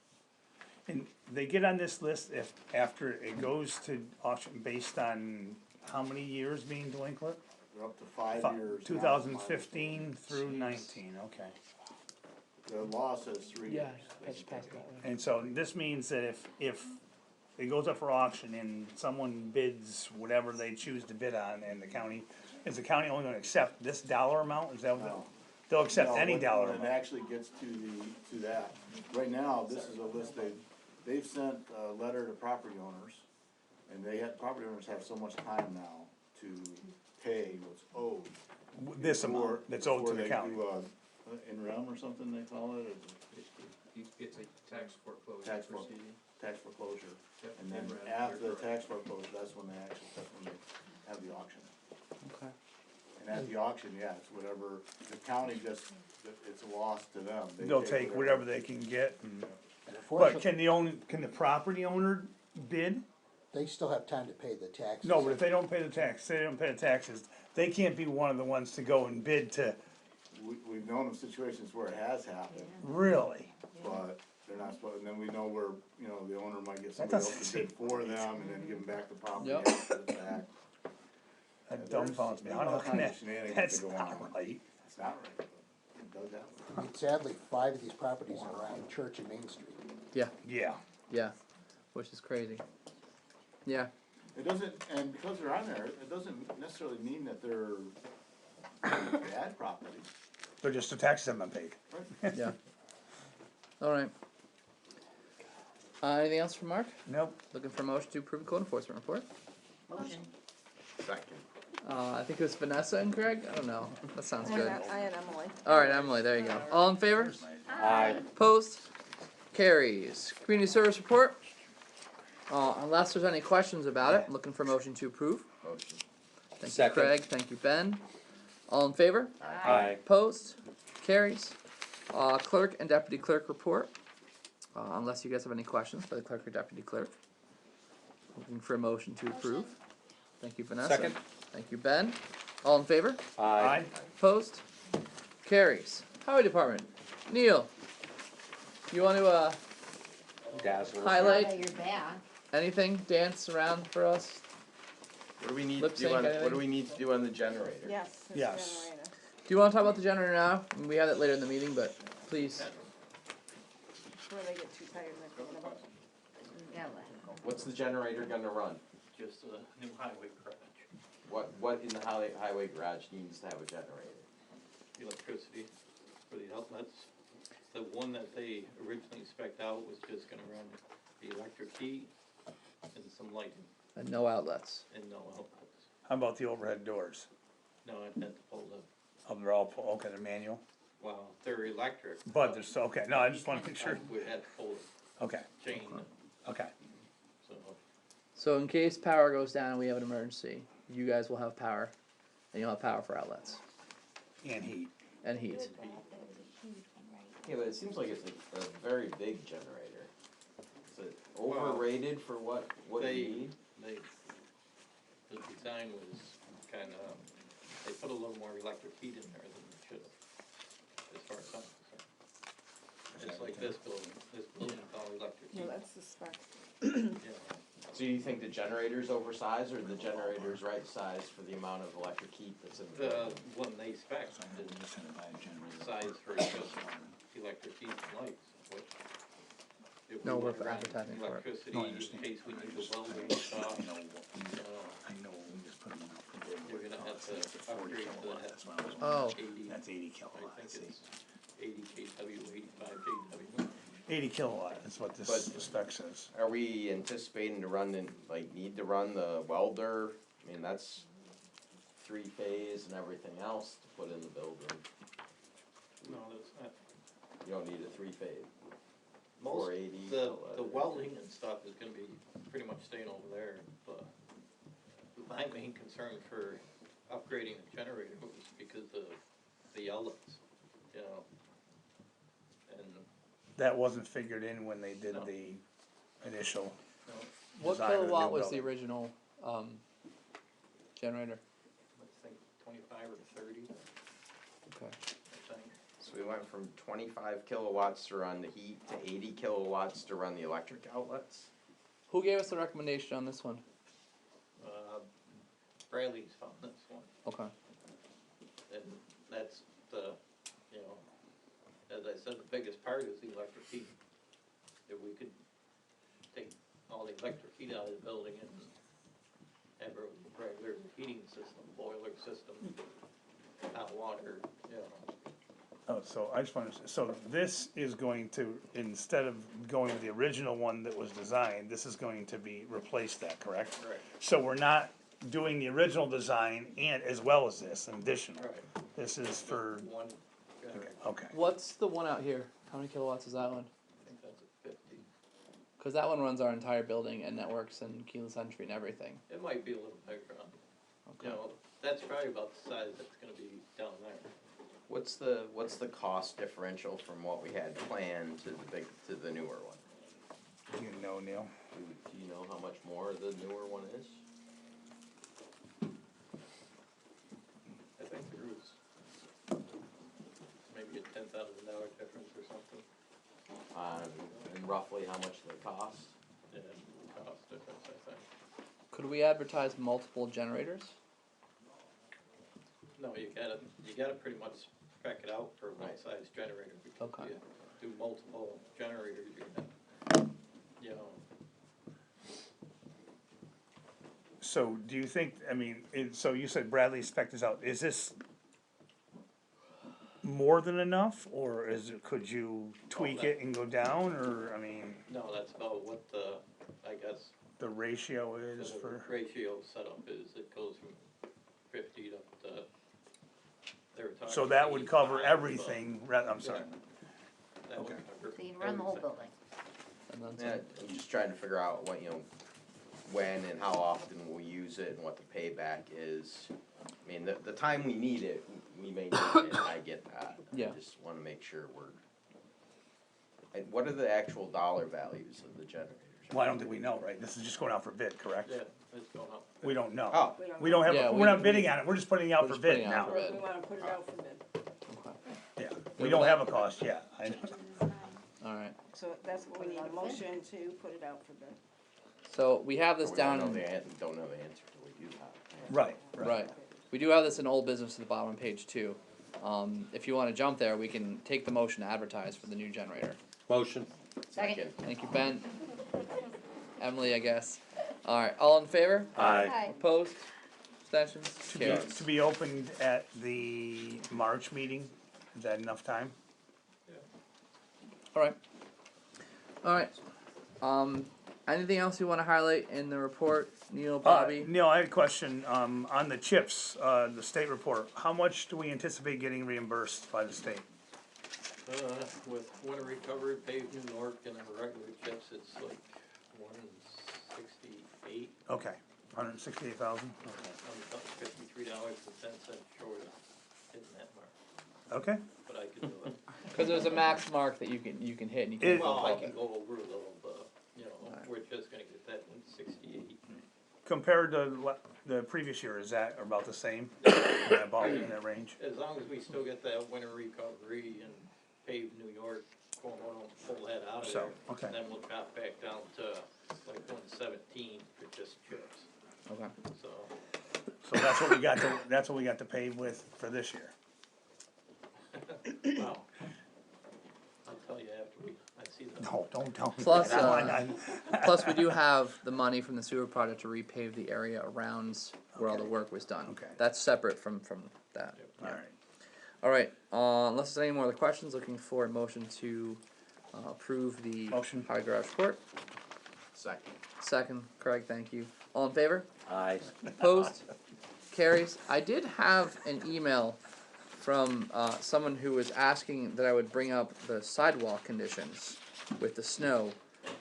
And they get on this list if, after it goes to auction based on how many years being delinquent? They're up to 5 years. now. 2015 through 19, okay. The law says 3 years. And so this means that if it goes up for auction and someone bids whatever they choose to bid on and the county, is the county only gonna accept this dollar amount? Is that what No. they'll accept No, any when- dollar when it amount? actually gets to that, right now, this is a list, they've sent a letter to property owners, and property owners have so much time now to pay what's owed. This amount that's owed to the county. Before they do, in rem or something they call it, or It's a tax foreclosure Tax proceeding. tax foreclosure. Yep, And then in rem, after you're the correct. tax foreclosure, that's when they have the auction. Okay. And at the auction, yeah, it's whatever, the county just, it's a loss to them. They They'll take whatever they can get and, but Unfortunately, can the property owner bid? they still have time to pay the taxes. No, but if they don't pay the tax, they don't pay the taxes, they can't be one of the ones to go and bid to, We've known of situations where it has happened, really? but they're not supposed, and then we know where, the owner might get That somebody doesn't else to bid seem for them and then give them back the property Yep. after the fact. That dumbfounds me, There's how all can kinds that, of shenanigans that's that go not on. right. It's not right, but it does happen. I mean, sadly, 5 of these properties are around Church and Main Street. Yeah. Yeah, Yeah. Which is crazy. Yeah. It doesn't, and because they're on there, it doesn't necessarily mean that they're bad property. they're just the taxes haven't been paid. Yeah. All right. Anything else from Mark? Nope, Looking for a motion to approve code enforcement report. motion. Second. I think it was Vanessa and Greg. I don't know. That sounds good. I and Emily. All right, Emily. There you go. All in favor? Aye. Opposed? Carries. Community service report. Unless there's any questions about it, looking for a motion to approve. Motion. Thank you, Second. Craig. Thank you, Ben. All in favor? Aye. Opposed? Carries. Clerk and deputy clerk report. Unless you guys have any questions for the clerk or deputy clerk. Looking for a motion to approve. Thank you, Vanessa. Second. Thank you, Ben. All in favor? Aye. Opposed? Carries. Highway department. Neil, you want to Dazzler. highlight Now that you're back. anything? Dance around for us? What do we need Lip to do sync, on, what anything? do we need to do on the generator? Yes. it's Yes. generator. Do you want to talk about the generator now? I mean, we have it later in the meeting, but please. Before they get too tired and they're thinking about Yeah, let him go. What's the generator gonna run? Just a new highway garage. What in the highway garage needs to have a generator? Electricity for the outlets. The one that they originally spec'd out was just gonna run the electric heat and some lighting. And no outlets. and no outlets. How about the overhead doors? No, I'd have to pull them. Oh, they're all, okay, they're manual, Well, they're electric. but they're still, okay, no, I just wanna make sure, We'd have to pull them, okay, chain them, okay. so. So in case power goes down and we have an emergency, you guys will have power, and you'll have power for outlets And heat. and heat. Yeah, but it seems like it's a very big generator. Is it overrated for what you need? The design was kinda, they put a little more electric heat in there than they should have, as far as I'm concerned. It's like this building's all electric No, heat, that's the spec. you know. So do you think the generator's oversized or the generator's right size for the amount of electric heat that's in the The building? one they spec is size for just electric heat and lights, which. If we No, we're wanna run advertising for it. electricity No, I in understand. case we need the welding stuff, I know, we just put them out for bid. you're gonna have to upgrade to that. That's what I was Oh. 80, That's 80 I kilowatts. think it's 80 kW, 85 kW. 80 kilowatt is what this But- spec says. Are we anticipating to run need to run the welder? I mean, that's 3-phase and everything else to put in the building. No, that's not. You don't need a 3-phase. Most, 480. the welding and stuff is gonna be pretty much staying over there, but my main concern for upgrading the generator was because of the outlets, you know. And, That wasn't figured in when they did No. the initial. you know, What Design of the kilowatt new was the building. original generator? I think 25 or 30, Okay. I think. So we went from 25 kilowatts to run the heat to 80 kilowatts to run the electric outlets. Who gave us the recommendation on this one? Bradley's found this one. Okay. And that's the, you know, as I said, the biggest part is the electric heat. If we could take all the electric heat out of the building and have a regular heating system, boiler system, hot water, you know. Oh, so I just want to, so this is going to, instead of going with the original one that was designed, this is going to be, replace that, correct? Right. So we're not doing the original design and as well as this, additional. Right. This is for, One generator, okay. What's the one out here? How many kilowatts is that one? I think that's a 50. Because that one runs our entire building and networks and keyless entry and everything. It might be a little bigger, you know, that's probably about the size that's gonna be down there. What's the cost differential from what we had planned to the newer one? Do you know, Neil? Do you know how much more the newer one is? I think there was maybe a $10,000 difference or something. And roughly how much they cost? Yeah, cost difference, I think. Could we advertise multiple generators? No, you gotta pretty much spec it out for one Right. size generator, because Okay. you do multiple generators, you're gonna, you know, So do you think, I mean, so you said Bradley spec this out, is this more than enough, or could you tweak it and go down, or, I mean, no, that's about what the, I guess, the ratio is the for? ratio setup is, it goes from 50 to, they were talking. So that would cover 85, everything, I'm sorry. but that would Okay. cover So you can run the whole everything. building. And then Yeah, some. I'm just trying to figure out what, when and how often we'll use it and what the payback is. I mean, the time we need it, we may need it, I get that. Yeah. I just wanna make sure and what are the actual dollar values of the generators? Well, I don't think we know, right? This is just going out for bid, correct? Yeah, it's going up. We don't know. Oh, We don't have, Yeah, we're not bidding on it, we're just putting it out We're for just putting bid it now. out for bid. We wanna put it out for bid. Okay. Yeah, we don't have a cost yet. Alright. So that's what we need, a motion to put it out for bid. So we have this we don't down. know don't know the answer till we do that. Right, Right. We do have this in old business at the bottom of page 2. If you wanna jump there, we can take the motion to advertise for the new generator. Motion. Second. Thank you, Ben. Emily, I guess. Alright, all in favor? Aye. Opposed? Abstentions? Carries. To be opened at the March meeting, is that enough time? Alright. Alright. Anything else you wanna highlight in the report, Neil, Bobby? Neil, I had a question, on the chips, the state report, how much do we anticipate getting reimbursed by the state? With winter recovery, paved New York and our regular chips, it's like 168. Okay, $168,000, okay. I'm about $53.10 short of hitting that mark, Okay, but I can do it. Cause there's a max mark that you can hit and you can't go Well, I above can it. go over a little, but, you know, we're just gonna get that 168. compared to the previous year, is that about the same, in that range? As long as we still get that winter recovery and paved New York, we'll pull that out of So, there. okay. Then we'll drop back down to like 117 for just chips, Okay. so. So that's what we got to pay with for this year. Wow. I'll tell you after I see the. No, don't tell me. Plus, that. I- Plus, we do have the money from the sewer project to repave the area around where all the Okay. work was done. Okay. That's separate from that. Alright, Alright, unless there's any more other questions, looking for a motion to approve the Motion. high garage report. Second. Second, Craig, thank you. All in favor? Aye. Opposed? Carries. I did have an email from someone who was asking that I would bring up the sidewalk conditions with the snow,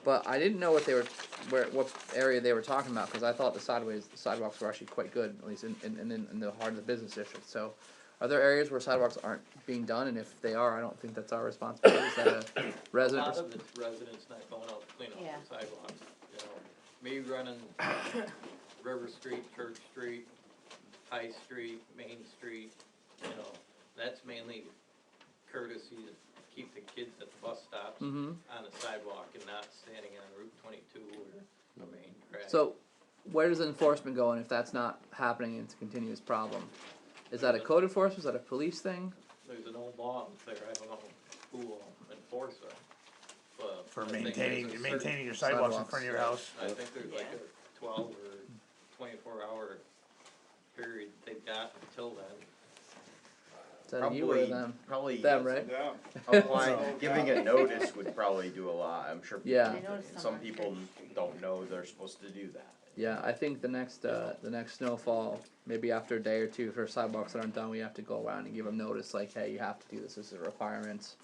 but I didn't know what what area they were talking about, because I thought the sidewalks were actually quite good, at least in the heart of the business district. So, are there areas where sidewalks aren't being done, and if they are, I don't think that's our responsibility. Is that a resident? A lot of it's residents not going out to clean up Yeah. the sidewalks, you know. Me running River Street, Church Street, High Street, Main Street, you know, that's mainly courtesy to keep the kids at the bus stops Mm-hmm. on the sidewalk and not standing on Route 22 or the main track. So, where does enforcement go, and if that's not happening, it's a continuous problem? Is that a code enforcement? Is that a police thing? There's an old law out there, I don't know who will enforce it, but. for I think there's a maintaining certain- your sidewalks in front of your house. I think there's like a 12 or 24-hour period they've got until then. Is that you or them? Probably. Them, right? Yeah. Applying, giving a notice would probably do a lot, I'm sure. Yeah. I noticed Some on people don't know they're supposed to do that. Yeah, I think the next snowfall, maybe after a day or two, if our sidewalks aren't done, we have to go around and give them notice, like, hey, you have to do this. This is a requirement.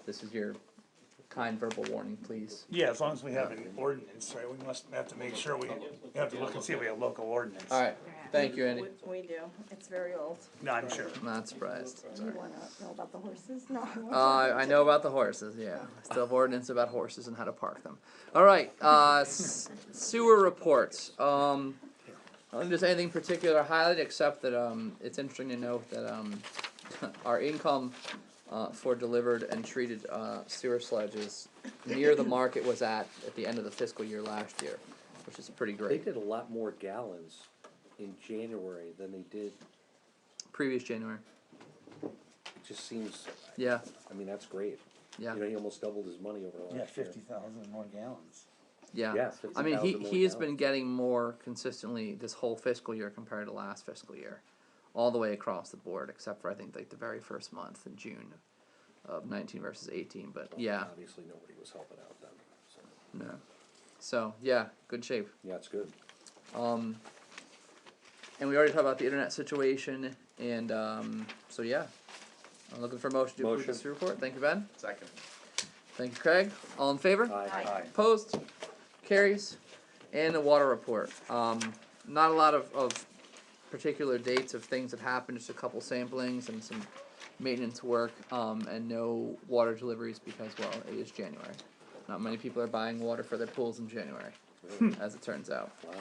This is your kind verbal warning, please. Yeah, as long as we have an ordinance, right, we must have to make sure we have to look and see if we have local ordinance. All right, thank you, Andy. We do, it's very old. No, I'm sure. I'm not surprised. You wanna know about the horses? No. I know about the horses. Yeah, I still have ordinance about horses and how to park them. All right, sewer reports. I don't think there's anything particular highlighted except that it's interesting to note that our income for delivered and treated sewer sludge is near the mark it was at the end of the fiscal year last year, which is pretty They great. did a lot more gallons in January than they did, Previous January. it just seems, Yeah, I mean, that's great. yeah, You know, he almost doubled his money over the Yeah, last year. 50,000 more gallons. yeah. Yeah, I mean, 50,000 more he has been gallons. getting more consistently this whole fiscal year compared to last fiscal year, all the way across the board, except for I think like the very first month in June of 19 versus 18. But yeah, Obviously, nobody was helping out then, so, no. So yeah, good shape. yeah, it's good. And we already talked about the internet situation, and so yeah, I'm looking for a motion to approve Motion. this report. Thank you, Ben. Second. Thank you, Craig. All in favor? Aye. Opposed? Carries. And the water report. Not a lot of particular dates of things that happened, just a couple samplings and some maintenance work, and no water deliveries because, well, it is January. Not many people are buying water for their pools in January, as it turns out. Wow.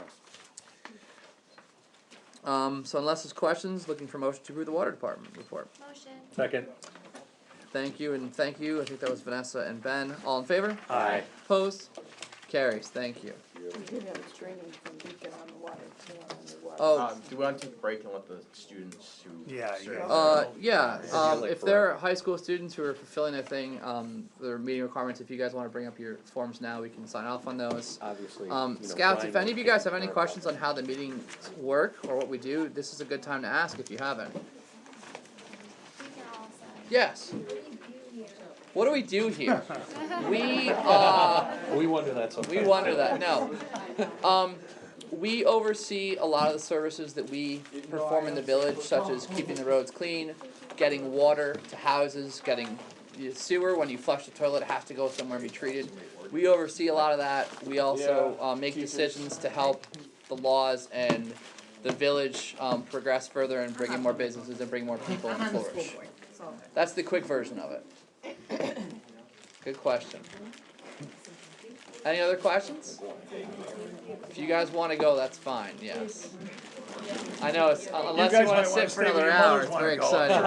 So unless there's questions, looking for motion to approve the water department report. Motion. Second. Thank you, and thank you. I think that was Vanessa and Ben. All in favor? Aye. Opposed? Carries. Thank you. We did have a training from Beacon on the water, too, on the water. Oh, Do we want to take a break and let the students who? Yeah, serve- yeah. like If there are high school students who are fulfilling their thing, their meeting requirements, if you guys want to bring up your forms now, we can sign off on those. Obviously, you know, Scouts, Brian if any of you will guys have any take questions care on how the meetings work or what we do, this is a good time to ask if you have any. Yes. What do we do here? We We wonder that sometimes. we wonder that. No. We oversee a lot of the services that we perform in the village, such as keeping the roads clean, getting water to houses, getting sewer. When you flush the toilet, it has to go somewhere and be treated. We oversee a lot of that. We also make decisions to help the laws and the village progress further and bring in more businesses and bring more people and flourish. That's the quick version of it. Good question. Any other questions? If you guys want to go, that's fine. Yes. I know. It's, unless you want to sit for another hour, it's very exciting.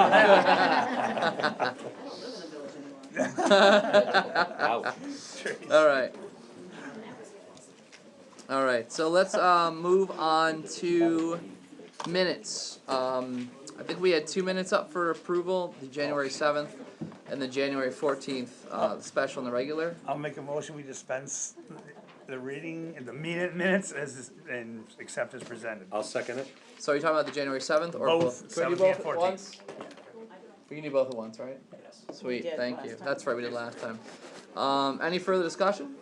All right. All right. So let's move on to minutes. I think we had 2 minutes up for approval: the January 7th and the January 14th, the special and the regular. I'll make a motion, we dispense the reading, the minutes and accept as presented. I'll second it. So are you talking about the January 7th or Both, Can we do 17 and both at 14. once? We can do both at once, right? Yes. Sweet, did thank last you. time. That's right, we did last time. Any further discussion?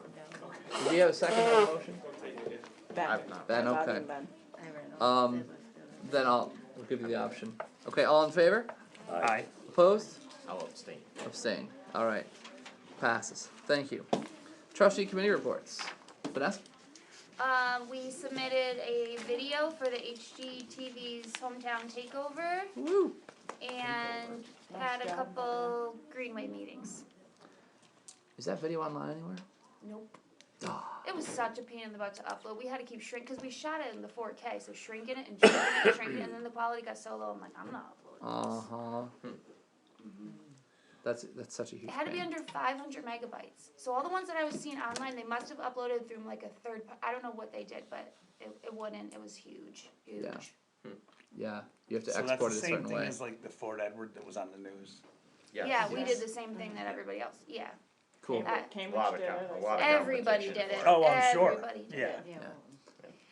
Do we have a second on the motion? Ben. I've not. Ben, Bob okay. and Ben. Then we'll give you the option. Okay, all in favor? Aye. Opposed? I'll abstain. Abstain. All right. Passes. Thank you. Trustee committee reports. Vanessa? We submitted a video for the HGTV's hometown takeover Woo! and had a couple Greenway meetings. Is that video online anywhere? Nope. Ah. It was such a pain in the butt to upload. We had to keep shrink because we shot it in the 4K, so shrinking it and shrinking it and shrinking it, and then the quality got so low. I'm like, I'm not uploading this. That's such a huge It had to be pain. under 500 megabytes. So all the ones that I was seeing online, they must have uploaded through like a third. I don't know what they did, but it wouldn't. It was huge, huge. Yeah. Yeah, you have to So that's export the it a same certain thing way. as like the Fort Edward that was on the news. Yes. Yeah, we did the same thing that everybody else. Yeah. Cool. Cambridge did it. A lot of Everybody competition did it. for Oh, I'm sure. Everybody did Yeah. it. Yeah.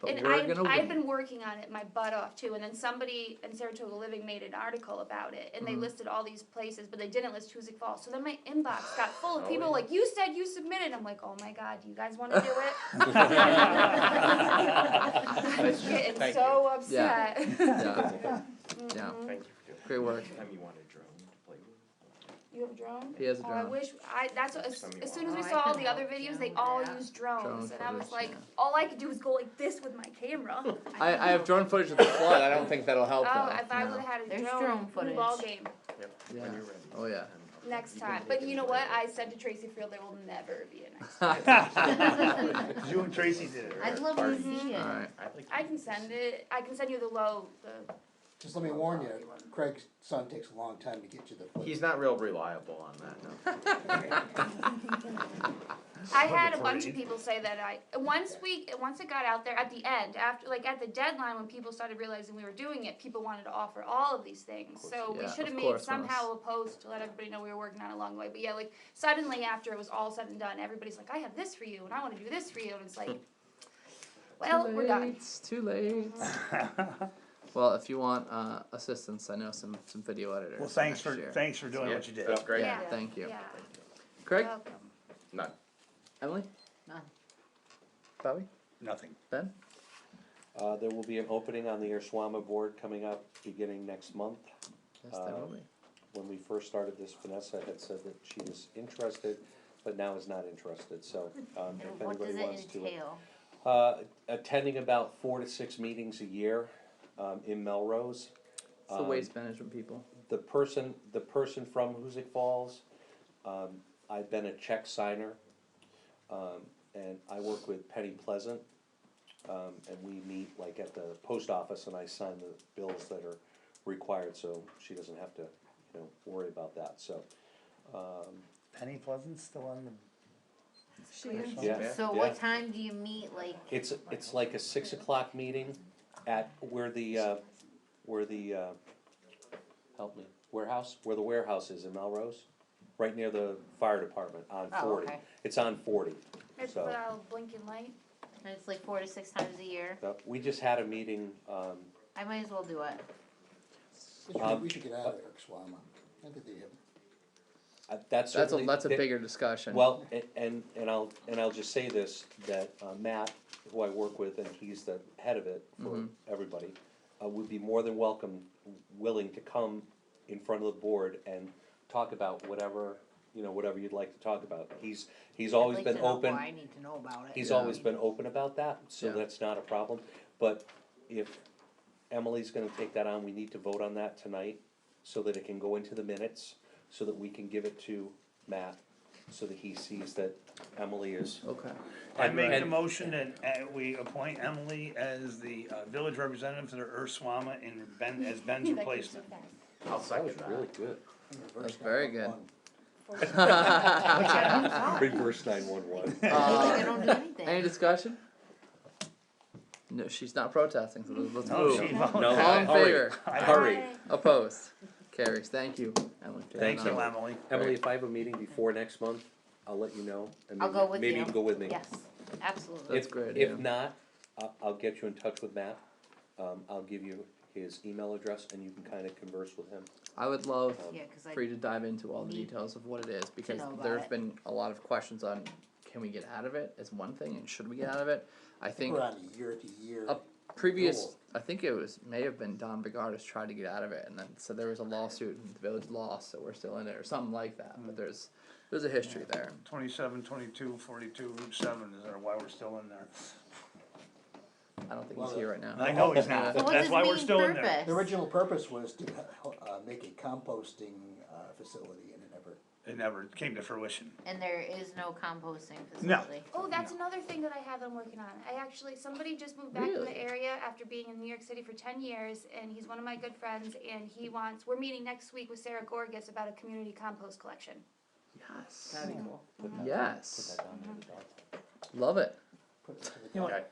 But And we're gonna I've win. been working on it my butt off too, and then somebody in Saratoga Living made an article about it, and they listed all these places, but they didn't list Hoosick Falls. So then my inbox got full of people like, "You said you submitted." I'm like, "Oh my god, do you guys want to do it?" I was getting Thank so upset. Yeah. Yeah. Mhm. Yeah. Thank you for doing Great work. Next time you want a drone to play with. You have a drone? He has a Oh, I drone. wish that's what, as soon as we Oh, I saw all can the other help videos, you they with all that. used drones, Drone and I was footage, like, yeah. all I could do was go like this with my camera. I have drone footage of the flood. I don't think that'll help Oh, though. if I No. would have had a There's drone, drone new footage. ball game Yeah. When you're ready. Oh yeah. next time. But you know what? I said to Tracy Field, there will never be a next time. You and Tracy did it, right? I'd love to see it. All right. I can send it. I can send you the Just let me warn you, Craig's son takes a long time to get you the footage. He's not real reliable on that, no. I had a bunch of people say that once it got out there at the end, after like at the deadline when people started realizing we were doing it, people wanted to offer all of these things. So we Yeah, should have of made course, somehow a post to let everybody know we were working on it along the way. But yeah, like suddenly after it was all said and done, everybody's like, I have this for you and I want to do this for you, and it's like, well, we're done. It's too late. Well, if you want assistance, I know some video editors. Well, thanks for next year. doing what you did. That's great. Yeah, thank you. Yeah. Craig, Welcome. None. Emily, None. Bobby, Nothing. Ben. There will be an opening on the Urswama board coming up beginning next month. Yes, there will be. When we first started this, Vanessa had said that she was interested, but now is not interested, so, if What does anybody it wants to. entail? Attending about 4 to 6 meetings a year, in Melrose. It's the waste management people. The person from Hoosick Falls, I've been a check signer, and I work with Penny Pleasant, and we meet like at the post office and I sign the bills that are required, so she doesn't have to, worry about that, so. Penny Pleasant's still on the. She is. Yeah, So yeah. what time do you meet, like? It's like a 6 o'clock meeting at where the help me, where the warehouse is in Melrose, right near the fire department on Oh, 40. okay. It's on 40. Maybe So- put out a blinking light. And it's like 4 to 6 times a year? So we just had a meeting, I might as well do it. We should get out of Urswama. I think they have That's That's a, certainly. that's a bigger discussion. Well, and I'll just say this, that Matt, who I work with, and he's the head of it for everybody, would be more than willing to come in front of the board and talk about whatever, whatever you'd like to talk about. He's always been open. I need to know about it. He's Yeah. always been open about that, so Yeah. that's not a problem. But if Emily's gonna take that on, we need to vote on that tonight, so that it can go into the minutes, so that we can give it to Matt, so that he sees that Emily is. Okay. I make the and- motion that we appoint Emily as the village representative to the Urswama and Ben, as Ben's replacement. I'll That second was that. really good. That's very good. Reverse 911. I don't do anything. Any discussion? No, she's not protesting, so let's No, move. she No, All in hurry, favor? hurry. Opposed? Carries. Thank you, Emily. Thank you, Emily. Emily. Emily, if I have a meeting before next month, I'll let you know, and I'll go with maybe you. you can go with me. Yes, absolutely. That's great, If yeah. not, I'll get you in touch with Matt. I'll give you his email address, and you can kinda converse with him. I would love Yeah, 'cause I for you to dive into all the need details of what it is, because know about there's it. been a lot of questions on, can we get out of it, is one thing, and should we get out of it? I think We're on a year-to-year. a previous, Cool. I think it was, may have been Don Bogardus tried to get out of it, and then, so there was a lawsuit, and the village lost, so we're still in it, or something like that, but there's a history there. 27, 22, 42, Route 7 is why we're still in there. I don't think he's here right now. I know he's not, So what's that's his why we're main still in there. purpose? The original purpose was to make a composting facility, and it never. It never came to fruition. And there is no composting No. facility. Oh, that's another thing that I have I'm working on. Somebody just moved back to Really? the area after being in New York City for 10 years, and he's one of my good friends, and we're meeting next week with Sarah Gorgas about a community compost collection. Yes. That'd be cool. Yes. Love it. Put it to the You know, top.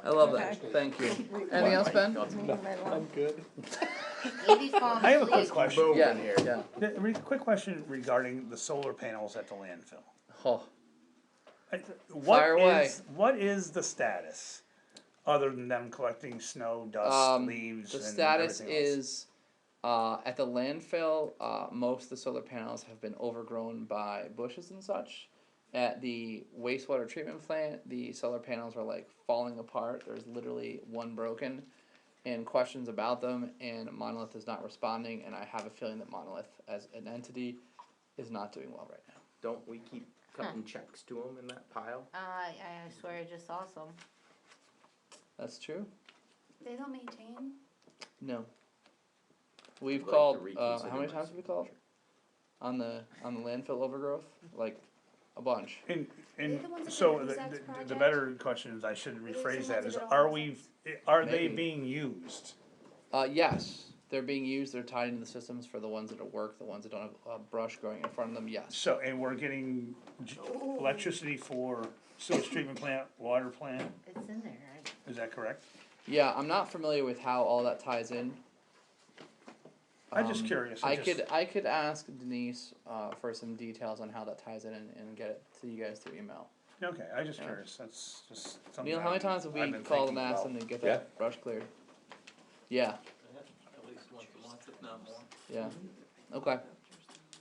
I love that. Thank you. Anything else, Ben? I'm good. Andy's falling I have a quick asleep. question. Yeah, yeah. Quick question regarding the solar panels at the landfill. Oh, What away. what is the status, other than them collecting snow, dust, leaves, the and status everything else? is, at the landfill, most of the solar panels have been overgrown by bushes and such. At the wastewater treatment plant, the solar panels are like falling apart. There's literally one broken, and questions about them, and Monolith is not responding, and I have a feeling that Monolith as an entity is not doing well right now. Don't we keep cutting checks to them in that pile? I swear I just saw some. That's true? They don't maintain. No. We've I'd like to called, reconsider how many my times have we called? On the landfill overgrowth? Like, a bunch. And They're the ones that so did the the Exact project? better question is, I should Are they rephrase the that, ones is that are don't we, are they Maybe. being used? Yes, they're being used, they're tied into the systems for the ones that work, the ones that don't have brush growing in front of them, yes. So, and we're getting electricity for sewage treatment plant, water plant, It's in there, right? is that correct? Yeah, I'm not familiar with how all that ties in. I'm just curious. I could ask Denise, for some details on how that ties in and get it to you guys through email. Okay, I'm just Yeah. curious, that's just something. Neil, how many times have we I've been called and thinking asked about. them to get Yeah. that brush cleared? Yeah, At least once a month, if not more. yeah, okay,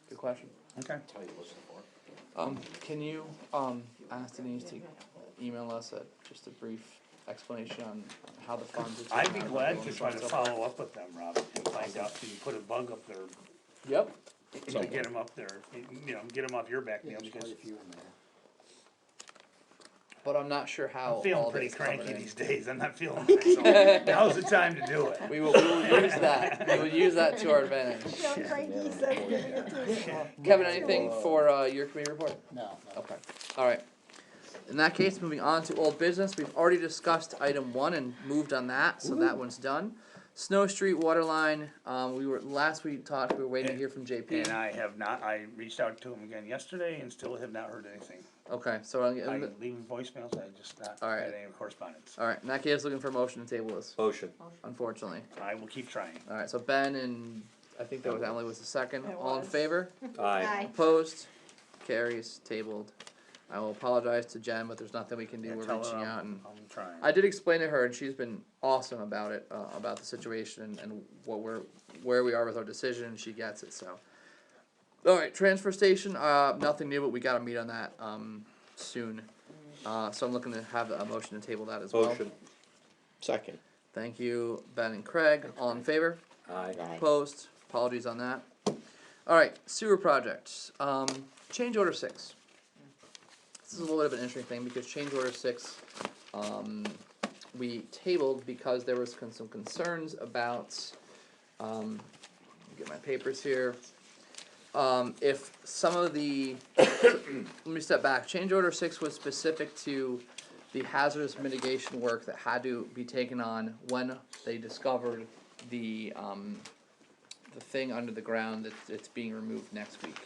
good question. Okay. That's what you listen for. Can you, ask Denise to email us just a brief explanation on how the funds are. I'd taken be out of glad the to loan try to funds so far. follow up with them, Rob, and find out if you can put a bug up there, Yep, to get them up there, get them off your back, Yeah, Neil, there's because quite a few in there. but I'm not sure how I'm feeling all pretty this covered cranky in. these days, I'm not feeling good, so now's the time to do it. We will use that, we will use that to our advantage. Kevin, anything for, your committee report? No, no. Okay, alright. In that case, moving on to old business, we've already discussed item 1 and moved on that, so that one's done. Snow Street water line, last we talked, we were waiting to hear from JP. And I have not, I reached out to him again yesterday and still have not heard anything. Okay, so, I leave voicemails, I just not Alright. had any correspondence. alright, in that case, looking for a motion to table this, Motion. unfortunately. I will keep trying. Alright, so Ben and, I think that was Emily was the second, It all in was. favor? Aye. Opposed? Carries, tabled. I will apologize to Jen, but there's nothing we can do, Yeah, we're tell her reaching I'm- out and. I'm trying. I did explain to her, and she's been awesome about it, about the situation and where we are with our decision, and she gets it, so. Alright, transfer station, nothing new, but we gotta meet on that, soon. So I'm looking to have a motion to table that as well. Motion. Second. Thank you, Ben and Craig, all in favor? Aye. Opposed, apologies on that. Alright, sewer projects, change order 6. This is a little bit of an interesting thing, because change order 6, we tabled because there was some concerns about, let me get my papers here. If some of the, let me step back, change order 6 was specific to the hazardous mitigation work that had to be taken on when they discovered the thing under the ground that it's being removed next week.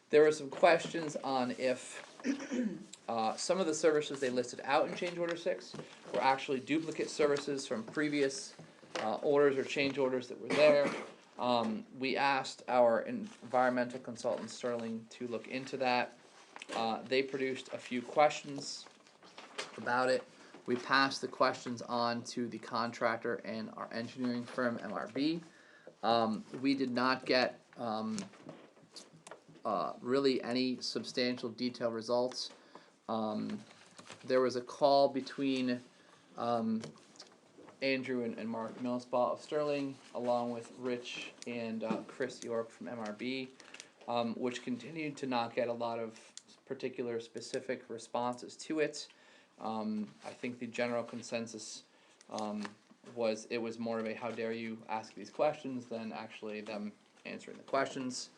There were some questions on if some of the services they listed out in change order 6 were actually duplicate services from previous orders or change orders that were there. We asked our environmental consultant Sterling to look into that. They produced a few questions about it. We passed the questions on to the contractor and our engineering firm, MRB. We did not get really any substantial detailed results. There was a call between Andrew and Mark Millspaw of Sterling, along with Rich and Chris York from MRB, which continued to not get a lot of particular specific responses to it. I think the general consensus was it was more of a how dare you ask these questions than actually them answering the questions.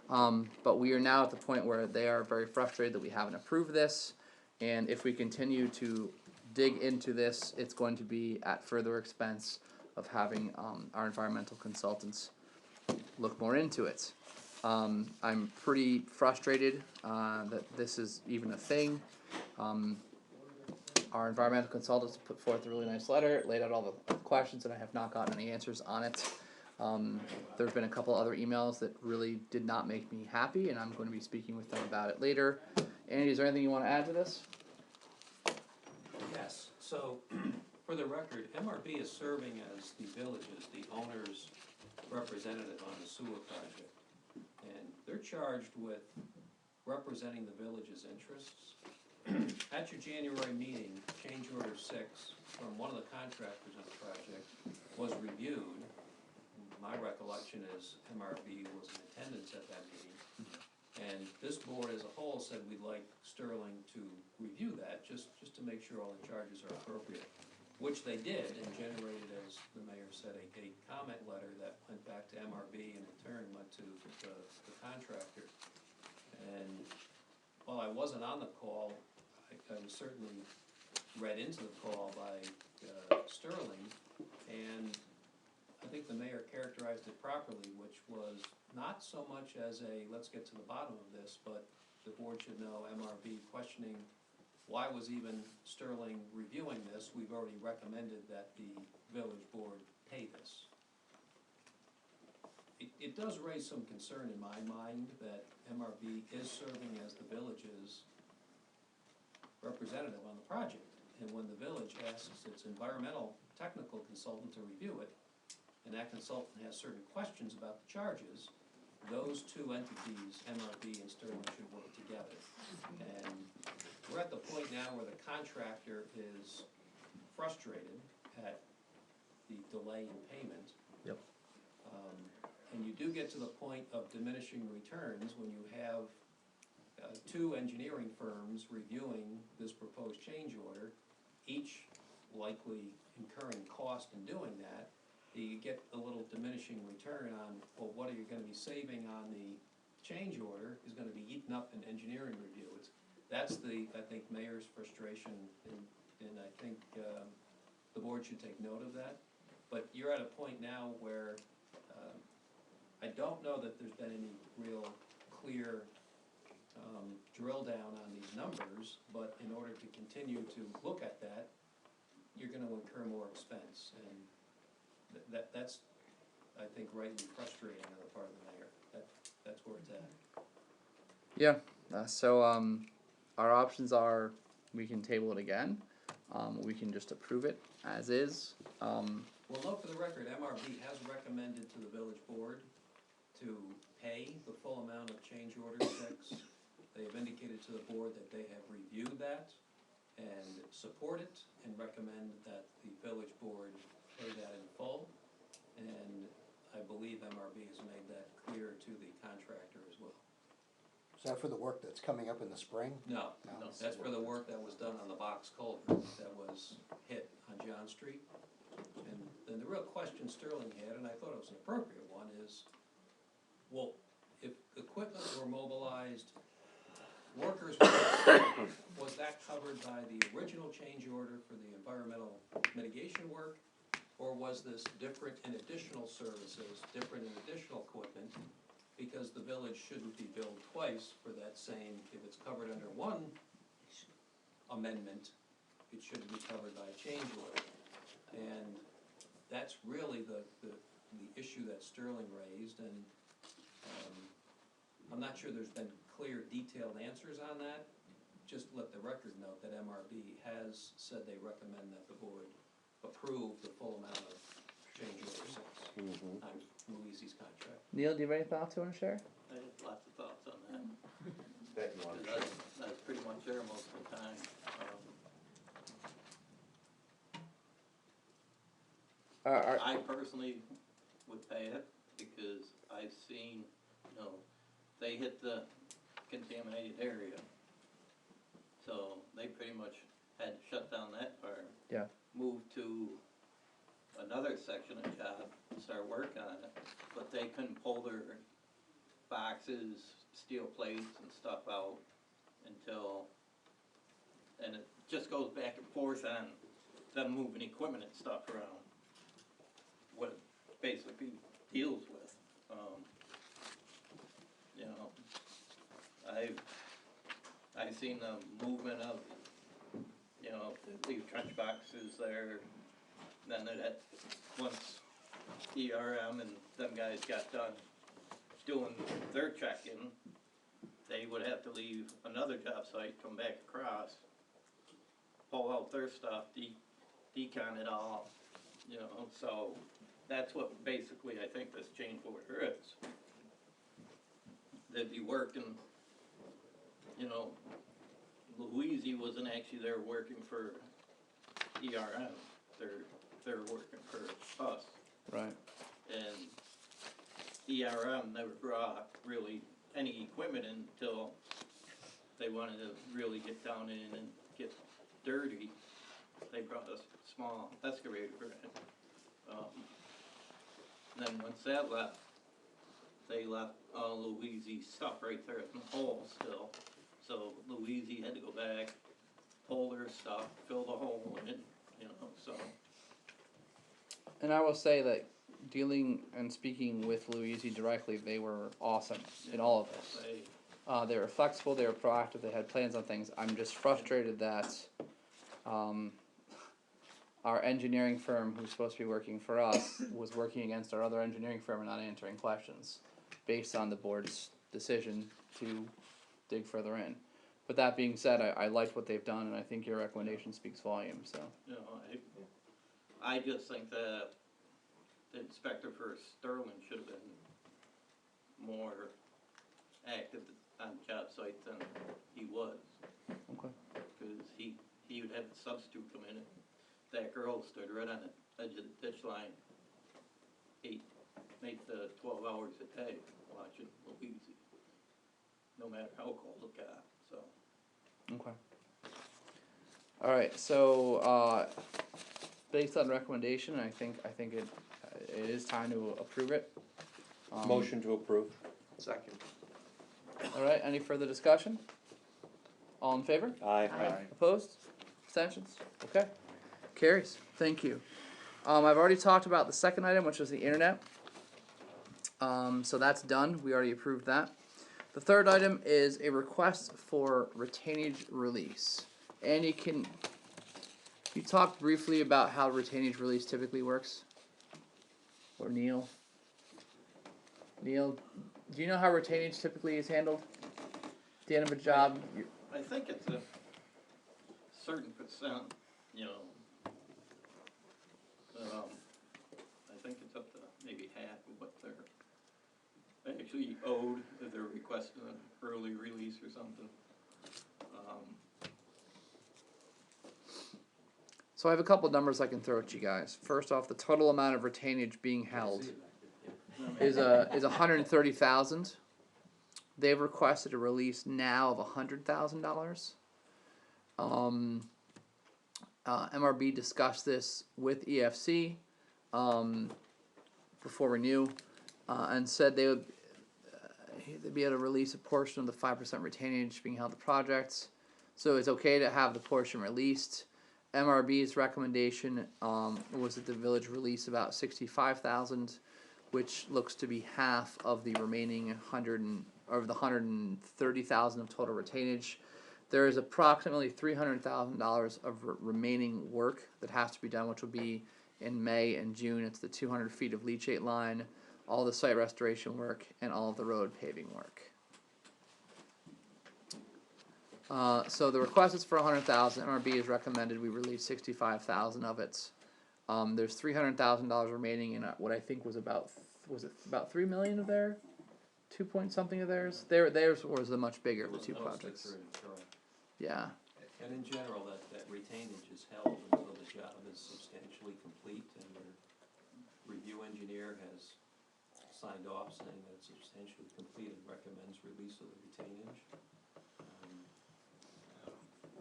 But we are now at the point where they are very frustrated that we haven't approved this, and if we continue to dig into this, it's going to be at further expense of having our environmental consultants look more into it. I'm pretty frustrated that this is even a thing. Our environmental consultants put forth a really nice letter, laid out all the questions, and I have not gotten any answers on it. There's been a couple other emails that really did not make me happy, and I'm going to be speaking with them about it later. Andy, is there anything you want to add to this? Yes, so, for the record, MRB is serving as the village's, the owner's representative on the sewer project. And they're charged with representing the village's interests. At your January meeting, change order 6 from one of the contractors on the project was reviewed. My recollection is MRB was in attendance at that meeting. And this board as a whole said we'd like Sterling to review that, just to make sure all the charges are appropriate. Which they did, and generated, as the mayor said, a comment letter that went back to MRB and in turn went to the contractor. And while I wasn't on the call, I was certainly read into the call by Sterling, and I think the mayor characterized it properly, which was not so much as a, let's get to the bottom of this, but the board should know MRB questioning why was even Sterling reviewing this? We've already recommended that the village board pay this. It does raise some concern in my mind that MRB is serving as the village's representative on the project. And when the village asks its environmental technical consultant to review it, and that consultant has certain questions about the charges, those two entities, MRB and Sterling, should work together. And we're at the point now where the contractor is frustrated at the delay in payment. Yep. And you do get to the point of diminishing returns when you have two engineering firms reviewing this proposed change order, each likely incurring cost in doing that. You get a little diminishing return on, well, what are you gonna be saving on the change order is gonna be eaten up in engineering review. That's the, I think, mayor's frustration, and I think the board should take note of that. But you're at a point now where I don't know that there's been any real clear drill down on these numbers, but in order to continue to look at that, you're gonna incur more expense, and that's, I think, rightly frustrating on the part of the mayor. That's where it's at. Yeah, so our options are we can table it again, we can just approve it as is. Well, note for the record, MRB has recommended to the village board to pay the full amount of change order 6. They have indicated to the board that they have reviewed that and support it and recommend that the village board pay that in full. And I believe MRB has made that clear to the contractor as well. Is that for the work that's coming up in the spring? No, No. that's for the work that was done on the box culvert that was hit on John Street. And then the real question Sterling had, and I thought it was an appropriate one, is, well, if equipment were mobilized, workers were, was that covered by the original change order for the environmental mitigation work? Or was this different in additional services, different in additional equipment? Because the village shouldn't be billed twice for that same, if it's covered under one amendment, it shouldn't be covered by a change order. And that's really the issue that Sterling raised, and I'm not sure there's been clear, detailed answers on that. Just let the record note that MRB has said they recommend that the board approve the full amount of change order 6 on Louise's contract. Neil, do you have any thoughts you want to share? I have lots of thoughts on that. That you want to Because that's pretty much there most of the time. I personally would pay it because I've seen, you know, they hit the contaminated area. So they pretty much had to shut down that part. Yeah. Move to another section of job, start work on it. But they couldn't pull their boxes, steel plates and stuff out until, and it just goes back and forth on them moving equipment and stuff around. What it basically deals with. You know, I've seen the movement of, you know, leave trench boxes there. Then that once ERM and them guys got done doing their check-in, they would have to leave another job site, come back across, pull out their stuff, decon it all, you know, so that's what basically I think this change order is. They'd be working, you know, Louise wasn't actually there working for ERM, they're working for us. Right. And ERM never brought really any equipment in until they wanted to really get down in and get dirty. They brought a small excavator in. Then once that left, they left Louise's stuff right there in the hole still. So Louise had to go back, pull their stuff, fill the hole in, you know, so. And I will say that dealing and speaking with Louise directly, they were awesome in all of this. They were flexible, they were proactive, they had plans on things. I'm just frustrated that our engineering firm, who's supposed to be working for us, was working against our other engineering firm and not answering questions based on the board's decision to dig further in. But that being said, I liked what they've done, and I think your recommendation speaks volumes, so. You know, I just think that the inspector for Sterling should have been more active on job site than he was. Okay. Because he would have a substitute come in and that girl stood right on the edge of the ditch line, 8 to 12 hours a day watching Louise, no matter how cold it got, so. Okay. Alright, so based on recommendation, I think it is time to approve it. Motion to approve. Second. Alright, any further discussion? All in favor? Aye. Opposed? Abstentions? Okay. Carries. Thank you. I've already talked about the second item, which was the internet. So that's done. We already approved that. The third item is a request for retainage release. Andy, can you talk briefly about how retainage release typically works? Or Neil? Neil, do you know how retainage typically is handled? At the end of a job? I think it's a certain percent, you know. I think it's up to maybe half of what they're actually owed, that they're requesting an early release or something. So I have a couple numbers I can throw at you guys. First off, the total amount of retainage being held is 130,000. They've requested a release now of $100,000. MRB discussed this with EFC before renew, and said they would they'd be able to release a portion of the 5% retainage being held to projects. So it's okay to have the portion released. MRB's recommendation was that the village release about 65,000, which looks to be half of the remaining 130,000 of total retainage. There is approximately $300,000 of remaining work that has to be done, which will be in May and June. It's the 200 feet of leachate line, all the site restoration work, and all of the road paving work. So the request is for 100,000. MRB has recommended we release 65,000 of it. There's $300,000 remaining in what I think was about $3 million of their 2 point something of theirs. Theirs was the much bigger of the two projects. Yeah. And in general, that retainage is held until the job is substantially complete and your review engineer has signed off saying that it's substantially complete and recommends release of the retainage.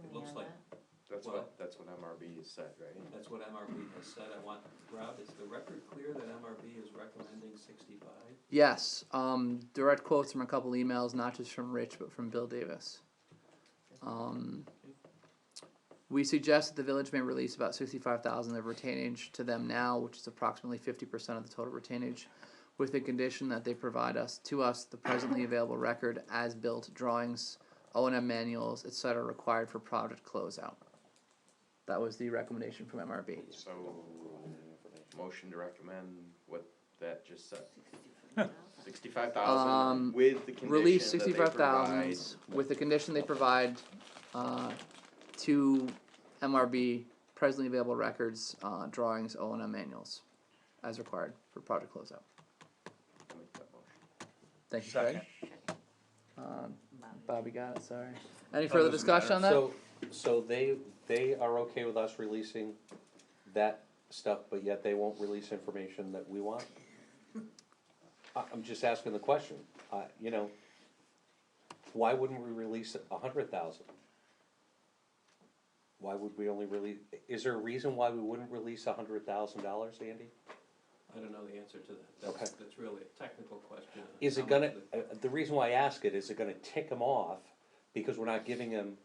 It looks like, That's what MRB has said, right? that's what MRB has said. Rob, is the record clear that MRB is recommending 65? Yes. Direct quotes from a couple emails, not just from Rich, but from Bill Davis. We suggest that the village may release about 65,000 of retainage to them now, which is approximately 50% of the total retainage, with the condition that they provide to us the presently available record, as-built drawings, O&M manuals, etc., required for project closeout. That was the recommendation from MRB. So, motion to recommend what that just said. 65,000 with the condition release that they 65,000 provide. with the condition they provide to MRB presently available records, drawings, O&M manuals, as required for project closeout. I'll make that motion. Thank you, Second. Craig. Bobby got it. Sorry. Any further discussion on that? So they are okay with us releasing that stuff, but yet they won't release information that we want? I'm just asking the question, why wouldn't we release 100,000? Why would we only release, is there a reason why we wouldn't release $100,000, Andy? I don't know the answer to that. Okay. That's really a technical question. Is it gonna, the reason why I ask it, is it gonna tick them off because we're not giving them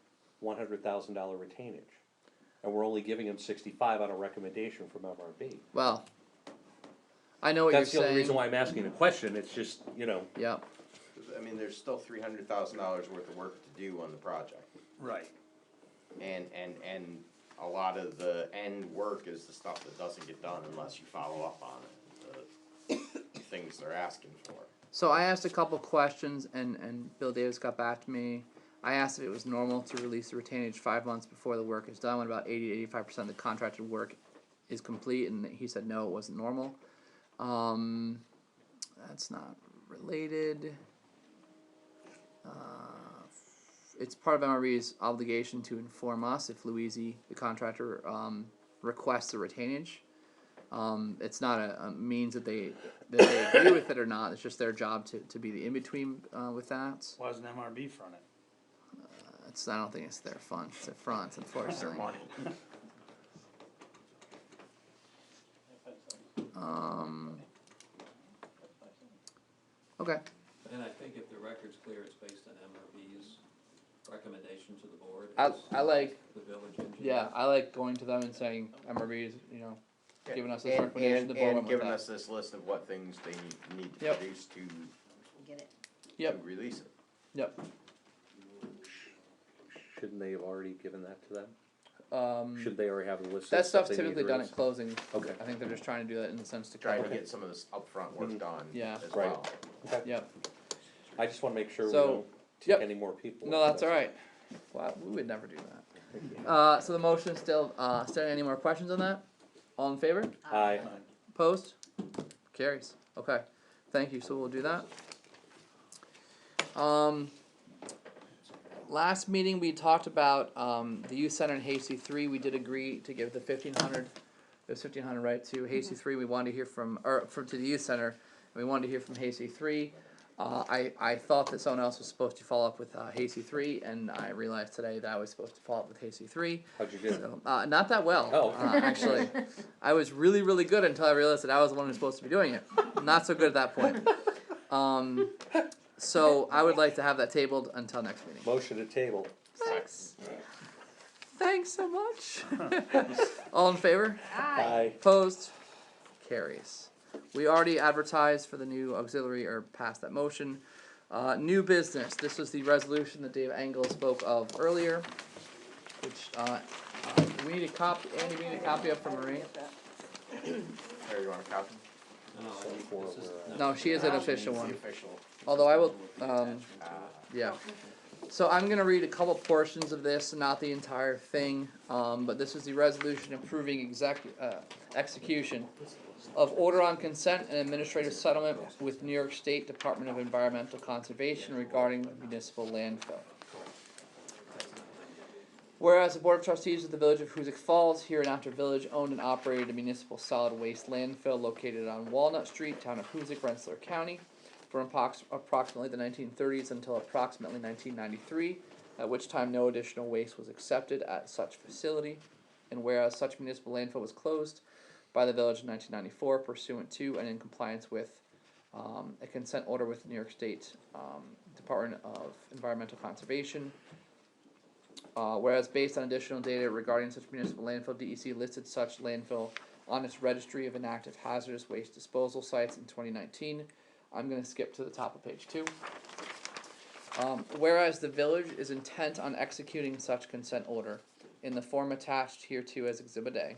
$100,000 retainage? And we're only giving them 65 on a recommendation from MRB? Well, I know what That's you're the saying. only reason why I'm asking the question, it's just, Yeah. I mean, there's still $300,000 worth of work to do on the project. Right. And a lot of the end work is the stuff that doesn't get done unless you follow up on it, the things they're asking for. So I asked a couple questions, and Bill Davis got back to me. I asked if it was normal to release the retainage 5 months before the work is done, when about 80 to 85% of the contracted work is complete, and he said no, it wasn't normal. That's not related. It's part of MRB's obligation to inform us if Louisi, the contractor, requests a retainage. It's not a means that they agree with it or not. It's just their job to be the in-between with that. Why doesn't MRB front it? I don't think it's their fund. It's their front, unfortunately. Okay. And I think if the record's clear, it's based on MRB's recommendation to the board. I like. The village engineer. Yeah, I like going to them and saying MRB is, giving us this recommendation. The board And went with giving that. us this list of what things they need to Yep. produce to Get it. Yep. release it. Yep. shouldn't they have already given that to them? Should That they already have a list of stuff's stuff they need typically to done release? at closing. Okay. I think they're just trying to do that in the sense to Trying cover. to get some of this upfront work done Yeah. as Right. well. Okay. Yep. I just wanna make sure we So, don't take yep. any more people. No, that's all right. Wow, we would never do that. So the motion is still standing. Any more questions on that? All in favor? Aye. Opposed? Carries. Okay. Thank you. So we'll do that. Last meeting we talked about the youth center in Hasty 3. We did agree to give the 1,500. It was 1,500, right? To Hasty 3. We wanted to hear from to the youth center. We wanted to hear from Hasty 3. I thought that someone else was supposed to follow up with Hasty 3, and I realized today that I was supposed to follow up with Hasty 3. How'd you do? So, not that well. Oh. Actually, I was really, really good until I realized that I was the one who's supposed to be doing it. Not so good at that point. So I would like to have that tabled until next meeting. Motion to table. Thanks. Thanks so much. All in favor? Aye. Opposed? Carries. We already advertised for the new auxiliary, or passed that motion. New business. This was the resolution that Dave Engel spoke of earlier, which we need a copy. Andy, we need a copy of from Marie. There, you want a copy? No, she is an official one. Official. Although I will, yeah. So I'm gonna read a couple portions of this, not the entire thing. But this is the resolution approving execution of order on consent and administrative settlement with New York State Department of Environmental Conservation regarding municipal landfill. Whereas the Board of Trustees of the Village of Hoosick Falls, hereinafter Village, owned and operated a municipal solid waste landfill located on Walnut Street, town of Hoosick, Rensselaer County, from approximately the 1930s until approximately 1993, at which time no additional waste was accepted at such facility. And whereas such municipal landfill was closed by the Village in 1994, pursuant to and in compliance with a consent order with New York State Department of Environmental Conservation. Whereas based on additional data regarding such municipal landfill, DEC listed such landfill on its registry of inactive hazardous waste disposal sites in 2019. I'm going to skip to the top of page 2. Whereas the village is intent on executing such consent order in the form attached hereto as Exhibit A,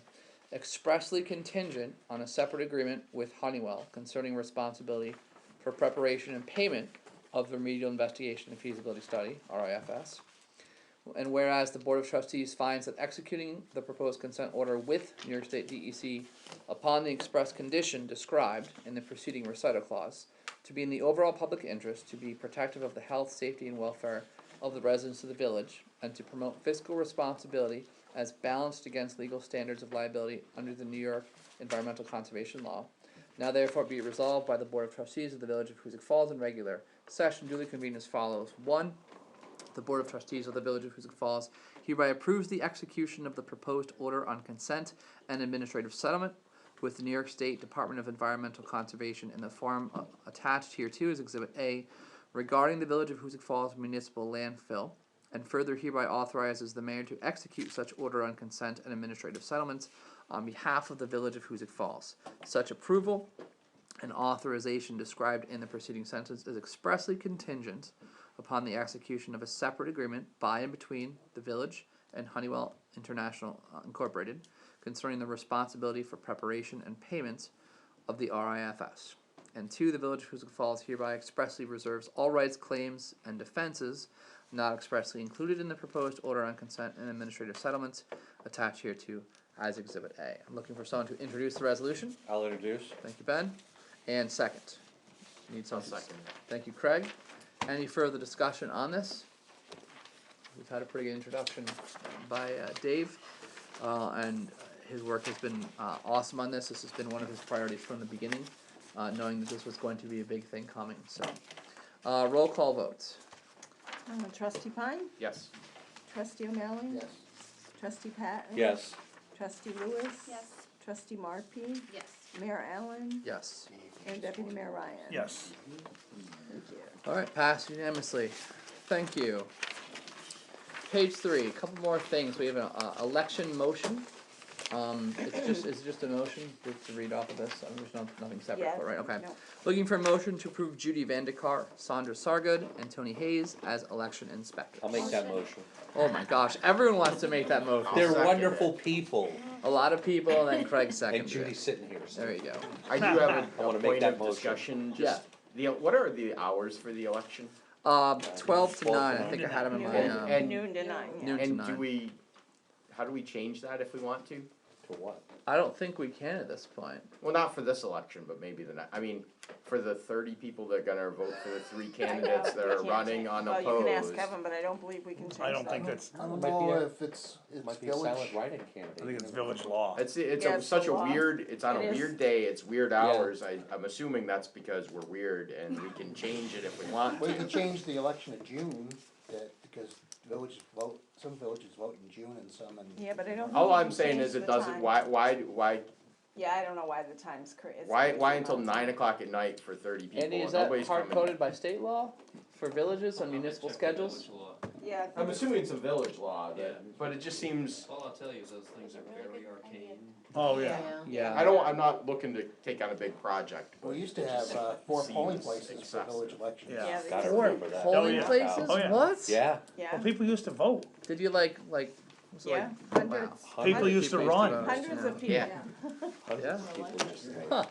expressly contingent on a separate agreement with Honeywell concerning responsibility for preparation and payment of the remedial investigation and feasibility study, RIFS. And whereas the Board of Trustees finds that executing the proposed consent order with New York State DEC upon the express condition described in the preceding recital clause to be in the overall public interest, to be protective of the health, safety, and welfare of the residents of the village, and to promote fiscal responsibility as balanced against legal standards of liability under the New York Environmental Conservation Law. Now therefore be it resolved by the Board of Trustees of the Village of Hoosick Falls in regular session duly convened as follows. 1. The Board of Trustees of the Village of Hoosick Falls hereby approves the execution of the proposed order on consent and administrative settlement with the New York State Department of Environmental Conservation in the form attached hereto as Exhibit A regarding the Village of Hoosick Falls municipal landfill, and further hereby authorizes the mayor to execute such order on consent and administrative settlements on behalf of the Village of Hoosick Falls. Such approval and authorization described in the preceding sentence is expressly contingent upon the execution of a separate agreement by and between the village and Honeywell International Incorporated concerning the responsibility for preparation and payment of the RIFS. And 2, the Village of Hoosick Falls hereby expressly reserves all rights, claims, and defenses not expressly included in the proposed order on consent and administrative settlements attached hereto as Exhibit A. I'm looking for someone to introduce the resolution. I'll introduce. Thank you, Ben. And second. Need someone. Second. Thank you, Craig. Any further discussion on this? We've had a pretty good introduction by Dave, and his work has been awesome on this. This has been one of his priorities from the beginning, knowing that this was going to be a big thing coming. So, roll call votes. Trustee Pine? Yes. Trustee O'Malley? Yes. Trustee Patton? Yes. Trustee Lewis? Yes. Trustee Markey? Yes. Mayor Allen? Yes. And Deputy Mayor Ryan? Yes. Thank you. All right, passed unanimously. Thank you. Page 3. A couple more things. We have an election motion. It's just a motion to read off of this. There's nothing separate, Yeah, right? Okay. no. Looking for a motion to approve Judy Vandekar, Sandra Sargood, and Tony Hayes as election inspectors. I'll make that motion. Oh my gosh, everyone wants to make that motion. They're wonderful people. A lot of people, and then Craig seconded And Judy's it. sitting here. So. There you go. I do have I a wanna make point that of motion. discussion, Yeah. just, what are the hours for the election? 12 to 9. I think I had them in my And noon to And 9. how do we change that if we want to? for what? I don't think we can at this point. Well, not for this election, but maybe the next, I mean, for the 30 people that are gonna vote for the 3 candidates that are running unopposed. Well, you can ask Kevin, but I don't believe we can change that. I don't think that's, I don't Might be know a- if it's Might be a silent village. write-in candidate. I think it's village law. It's Yeah, it's such the a law. weird, it's on It a is. weird day, it's weird hours, I'm assuming that's because we're weird and we can change it if we want We could to. change the election of June, because villages vote, some villages vote in June and some in. Yeah, but I don't. All think we I'm can saying change is it the doesn't, time. why, Yeah, I don't know why the time's crazy. why until 9 o'clock at night for 30 people? Andy, is and that nobody's hard coming? coded by state law for villages on municipal Check the schedules? village law. Yeah. I think I'm it's- assuming it's a village law, Yeah. but it just seems, All I'll tell you is those things are very arcane. Oh, yeah. Yeah. I'm not looking to take on a big project. but We used to it have, just 4 polling seems places for excessive. village elections. Yeah. Yeah, they Gotta do. remember that. Polling yeah. places? Oh, yeah. What? Yeah. Yeah, Well, people used to vote. Did you like was it yeah, like hundreds, People used to run. vote. hundreds of people. Yeah. Hundreds Yeah. of people just say, Huh.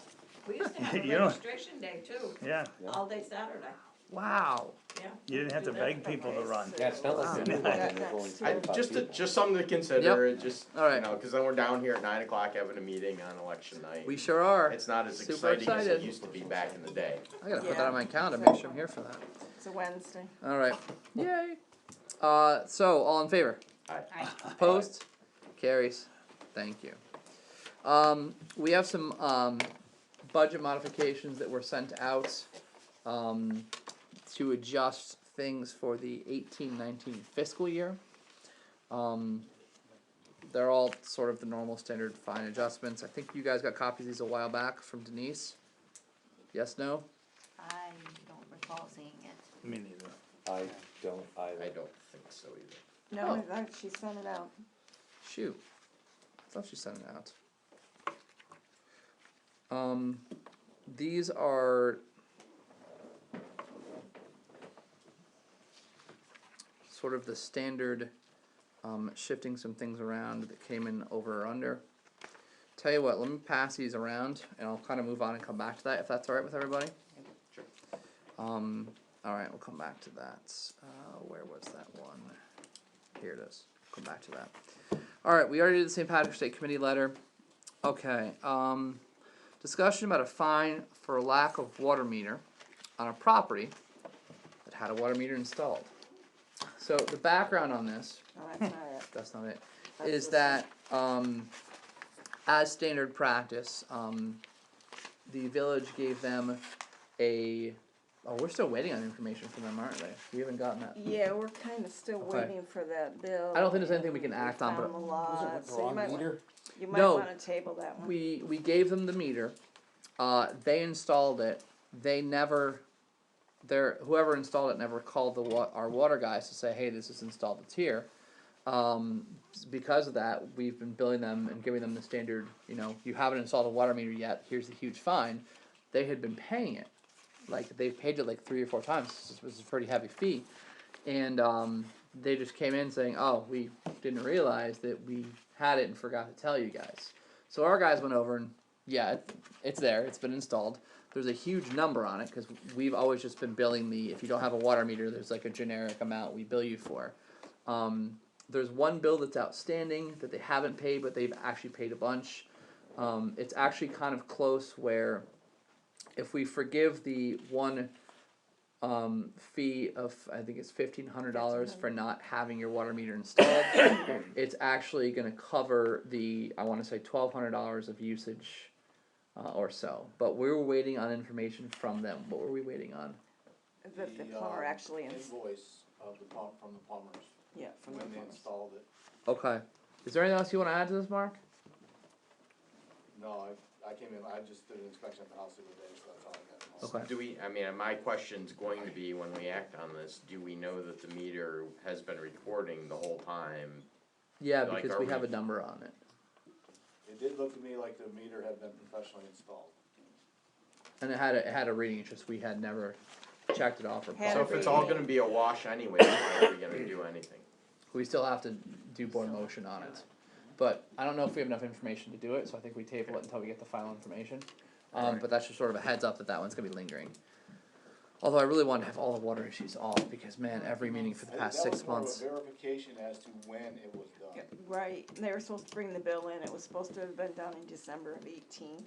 We used to have You a know- registration day too, Yeah, all day Saturday, Wow. yeah. you didn't have to beg people to run. yeah, it's not like the new one, and there's only I, 25 just people. just something to consider, it just, All right. you know, cause then we're down here at 9 o'clock having a meeting on election night. We sure are. It's not as Super exciting as it excited. used to be back in the day. I gotta put Yeah. that on my calendar, make sure I'm here for that. It's a Wednesday. All right. Yay. So all in favor? Aye. Opposed? Carries. Thank you. We have some budget modifications that were sent out to adjust things for the 18-19 fiscal year. They're all sort of the normal standard fine adjustments. I think you guys got copies of these a while back from Denise. Yes, no? I don't recall seeing it. Me neither. I don't either. I don't think so either. No, Oh. I thought she sent it out. Shoot. I thought she sent it out. These are sort of the standard shifting some things around that came in over or under. Tell you what, let me pass these around and I'll kind of move on and come back to that if that's alright with everybody. Sure. Alright, we'll come back to that. Where was that one? Here it is. Come back to that. Alright, we already did the St. Patrick's Day Committee letter. Okay, discussion about a fine for lack of water meter on a property that had a water meter installed. So the background on this, No, that's not it. that's not it, That's is this that as standard practice, the village gave them we're still waiting on information from them, aren't they? We haven't gotten that. Yeah, we're kinda still Okay. waiting for that bill. I don't think there's anything we can act on, found but the Was lot, it with the so you wrong might, meter? you might No. wanna table that one. we gave them the meter. They installed it. They never, whoever installed it never called our water guys to say, hey, this is installed. It's here. Because of that, we've been billing them and giving them the standard. You know, you haven't installed a water meter yet. Here's the huge fine. They had been paying it, like they've paid it like 3 or 4 times. It was a pretty heavy fee, and they just came in saying, oh, we didn't realize that we had it and forgot to tell you guys. So our guys went over and yeah, it's there. It's been installed. There's a huge number on it because we've always just been billing if you don't have a water meter, there's like a generic amount we bill you for. There's one bill that's outstanding that they haven't paid, but they've actually paid a bunch. It's actually kind of close where if we forgive the one fee of, I think it's $1,500 for not having your water meter installed, it's actually going to cover I want to say $1,200 of usage or so. But we were waiting on information from them. What were we waiting on? That the plumber actually Invoice of the pump from the plumbers, yeah, from the when they plumbers. installed it. Okay. Is there anything else you want to add to this, Mark? No, I came in, I just did an inspection at the house the other day, so that's all I got. Okay. My question's going to be, when we act on this, do we know that the meter has been recording the whole time? Yeah, Like, because are we we- have a number on it. It did look to me like the meter had been professionally installed. And it had a reading, it's just we had never checked it off or Had So plugged if it's it. all gonna be a wash anyway, why are we gonna do anything? We still have to do board motion on it. But I don't know if we have enough information to do it, so I think we table it until we get the final information. But that's just sort of a heads up that one's gonna be lingering. Although I really want to have all the water issues off, because man, every meeting for the past 6 months. That was more of a verification as to when it was done. Yeah, right, they were supposed to bring the bill in, it was supposed to have been done in December of 18,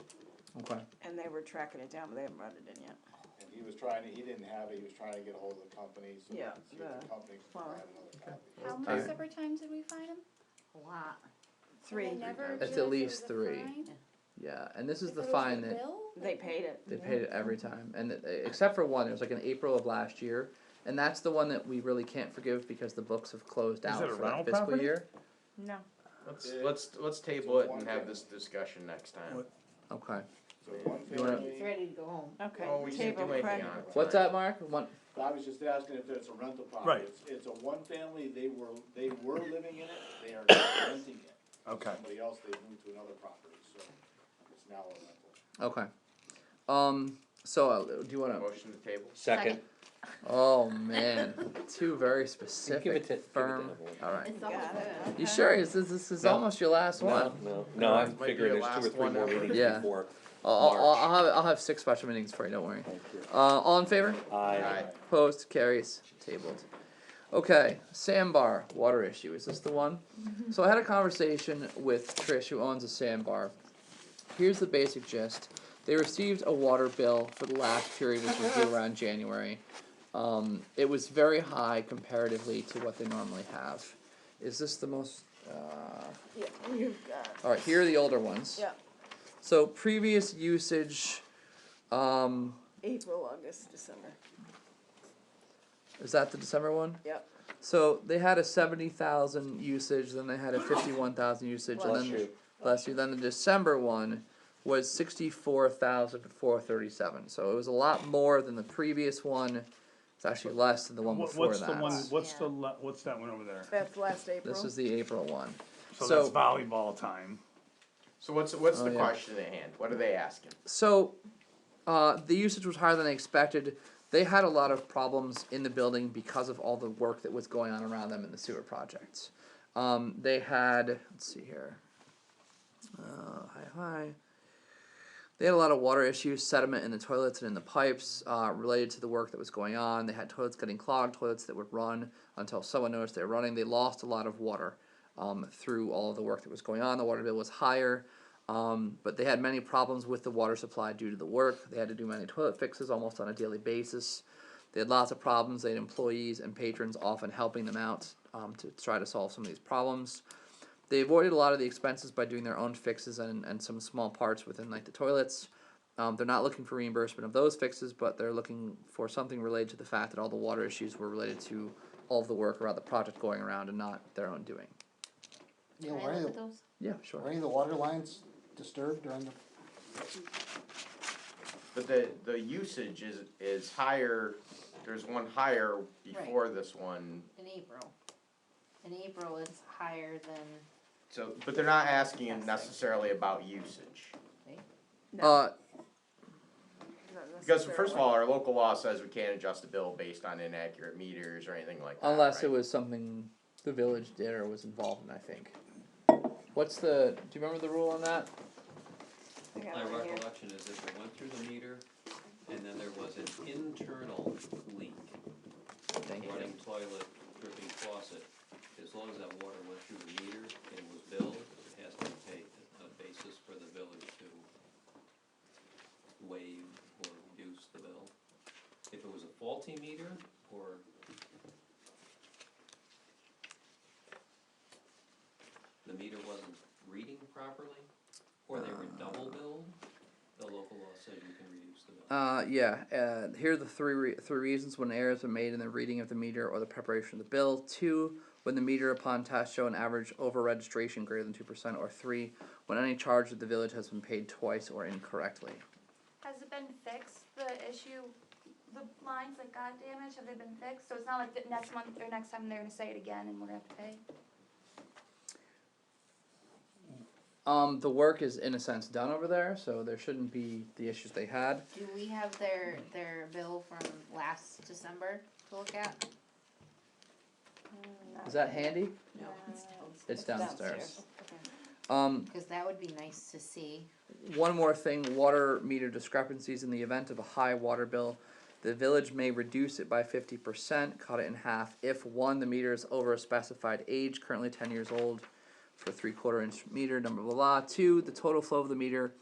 Okay. and they were tracking it down, but they haven't brought it in yet. And he didn't have it, he was trying to get a hold of the company, so Yeah, see if the the company could plumber. provide another copy. How many Alright. separate times did we find him? A lot. Three, They never It's do at it least for the 3. fine? Yeah, and this is If the it was fine the that bill, they paid it. they paid it every time, and except for one, it was like in April of last year, and that's the one that we really can't forgive because the books have closed Is out it a for rental that fiscal property? year. No, Let's table it and have this discussion next time. What? Okay. So one You wanna- family, He's ready to go home. okay, Oh, we can't table do anything Craig. on it. What's that, Mark? One. I was just asking if it's a rental property. Right. It's a one family, they were living in it, they are renting it. Okay. Somebody else, they moved to another property, so it's now a rental. Okay. So do you want to? Motion to table? Second. Oh man, two very Give specific, it to firm. Evelyn. All right. It's almost Got it. good. You sure? This is No. almost your last one. No, I'm Might be figuring your there's 2 or last 3 one more ever. meetings Yeah. before. I'll have 6 special meetings for you. Don't worry. Thank you. All in favor? Aye. Opposed? Carries. Tabled. Okay, sandbar water issue. Is this the one? So I had a conversation with Trish, who owns a sandbar. Here's the basic gist. They received a water bill for the last period, which was due around January. It was very high comparatively to what they normally have. Is this the most? Yeah, you've got. All right, here are the older ones. Yeah, So previous usage. April, August, December, Is that the December one? yep. So they had a 70,000 usage, then they had a 51,000 usage, and Bless then you. bless you. Then the December one was 64,437. So it was a lot more than the previous one. It's actually less than the one before What's that. the one, Yeah. what's that one over there? That's last April. This is the April one. So So- that's volleyball time. So what's Oh, the yeah. question at hand? What are they asking? So, the usage was higher than I expected. They had a lot of problems in the building because of all the work that was going on around them in the sewer projects. They had, let's see here. Hi. They had a lot of water issues, sediment in the toilets and in the pipes, related to the work that was going on. They had toilets getting clogged, toilets that would run until someone noticed they were running. They lost a lot of water through all of the work that was going on. The water bill was higher, but they had many problems with the water supply due to the work. They had to do many toilet fixes almost on a daily basis. They had lots of problems. They had employees and patrons often helping them out to try to solve some of these problems. They avoided a lot of the expenses by doing their own fixes and some small parts within like the toilets. They're not looking for reimbursement of those fixes, but they're looking for something related to the fact that all the water issues were related to all of the work around the project going around and not their own doing. You know, Can were I any look of, at those? Yeah, sure. were any of the water lines disturbed during the, But the usage is higher, there's one higher before this one. In April. In April, it's higher than, So, but they're not asking necessarily about usage. Uh, Because first of all, our local law says we can't adjust a bill based on inaccurate meters or anything like that. unless right? it was something the village did or was involved in, I think. What's the? Do you remember the rule on that? I got My it right here. recollection is if it went through the meter, and then there was an internal leak, Thank you. running toilet, dripping faucet, as long as that water went through the meter and was billed, it has to be paid, a basis for the village to waive or reduce the bill. If it was a faulty meter, or the meter wasn't reading properly, or they were double billed, the local law said you can reduce the bill. Here are the three reasons when errors are made in the reading of the meter or the preparation of the bill. 2, when the meter upon test show an average over registration greater than 2%, or 3, when any charge of the village has been paid twice or incorrectly. Has it been fixed, the issue, the lines that got damaged, have they been fixed? So it's not like the next month or next time they're gonna say it again and we're gonna have to pay? The work is in a sense done over there, so there shouldn't be the issues they had. do we have their bill from last December to look at? Is that handy? No, It's downstairs. Okay. Cause that would be nice to see. One more thing, water meter discrepancies in the event of a high water bill. The village may reduce it by 50%, cut it in half, if 1, the meter is over a specified age, currently 10 years old, for a 3/4 inch meter, number blah blah. 2, the total flow of the meter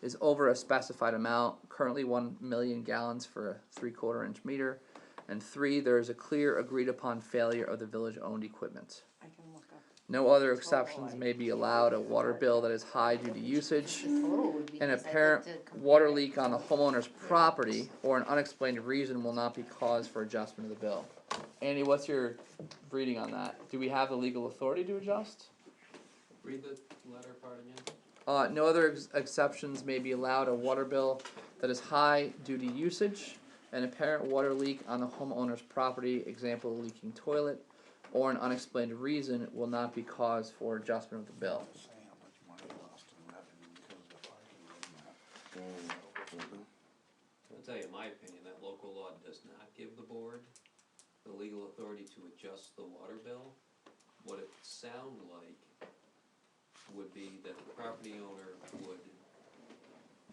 is over a specified amount, currently 1 million gallons for a 3/4 inch meter. And 3, there is a clear agreed upon failure of the village owned equipment. I can look up. No other exceptions may be allowed. A water bill that is high due to usage, The total would be an nice, I'd like apparent to compare water it. leak on the homeowner's property, or an unexplained reason will not be cause for adjustment of the bill. Andy, what's your reading on that? Do we have the legal authority to adjust? Read the letter part again. No other exceptions may be allowed. A water bill that is high due to usage, an apparent water leak on the homeowner's property, example leaking toilet, or an unexplained reason will not be cause for adjustment of the bill. I'll tell you my opinion, that local law does not give the board the legal authority to adjust the water bill. What it sound like would be that the property owner would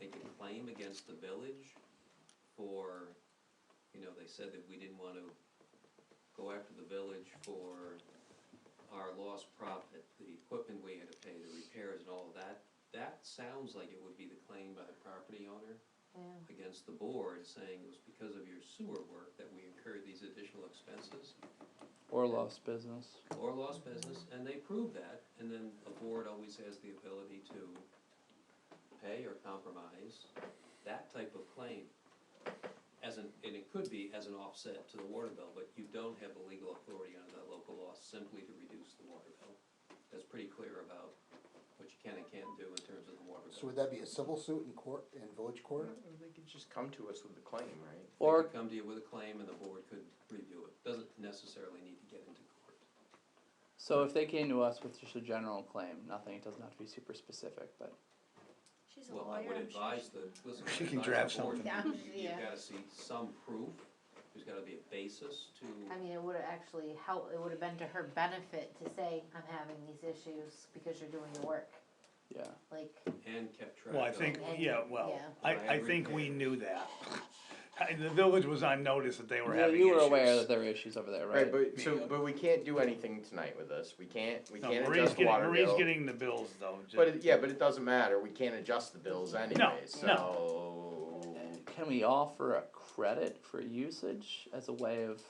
make a claim against the village for, they said that we didn't want to go after the village for our lost profit, the equipment we had to pay, the repairs and all of that. That sounds like it would be the claim by the property owner against the board, saying it was because of your sewer work that we incurred these additional expenses. Or lost business. Or lost business, and they prove that, and then the board always has the ability to pay or compromise that type of claim. And it could be as an offset to the water bill, but you don't have the legal authority under that local law simply to reduce the water bill. That's pretty clear about what you can and can't do in terms of the water bill. So would that be a civil suit in court, in village court? They could just come to us with a claim, right? They Or could come to you with a claim and the board could review it. Doesn't necessarily need to get into court. so if they came to us with just a general claim, nothing, it doesn't have to be super specific, but She's a Well, I lawyer. would I'm sure advise listen, She I can advise draft the board, something. Yeah. You've gotta see some proof, there's gotta be a basis to, I mean, it would've actually helped, it would've been to her benefit to say, I'm having these issues because you're doing the work, yeah. like, and kept track Well, I of. think, And- yeah, well, yeah. I think we knew that. The village was on notice that they were Yeah, having you were issues. aware that there were issues over there, right? Right, but we can't do anything tonight with this, we can't No, adjust the water Marie's bill. getting the bills though. But it doesn't matter, we can't adjust the bills anyway, so. No. Can we offer a credit for usage as a way of?